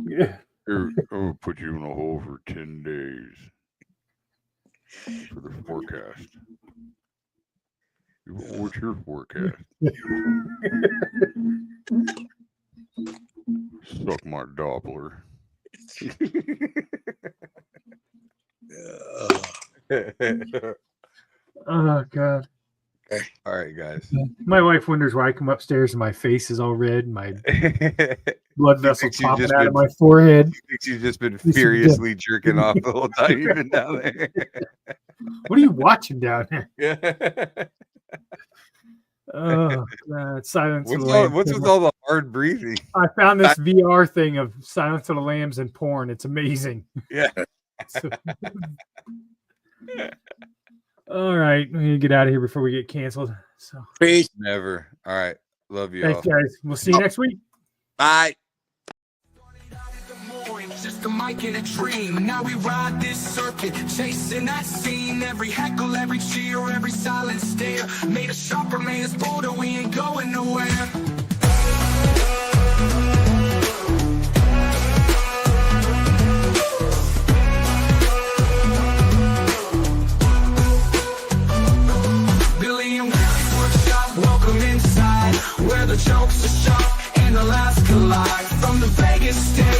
Yeah. I'm gonna put you in a hole for 10 days for the forecast. What's your forecast? Suck my Doppler. Oh, God. All right, guys. My wife wonders why I come upstairs and my face is all red and my blood vessels thinks you've popping just out been- of my forehead. Thinks you've just been is furiously jerking off the whole time you've been down there. What are you watching down there? Yeah. Oh, God. Silence of What's, the all, Lambs. what's with all the hard breathing? I found this VR thing of Silence of the Lambs and porn. It's amazing. Yeah. So- all right, we need to get out of here before we get canceled. So Peace. Never. All right. Love you all. thanks, guys. We'll see you next week. Bye. Just a mic and a dream. Now we ride this circuit, chasing that scene. Every heckle, every cheer, every silent stare. Made us sharper, made us bolder. We ain't going nowhere. Billy and Willie's workshop, welcome inside, where the jokes are sharp and the laughs collide. From the Vegas stage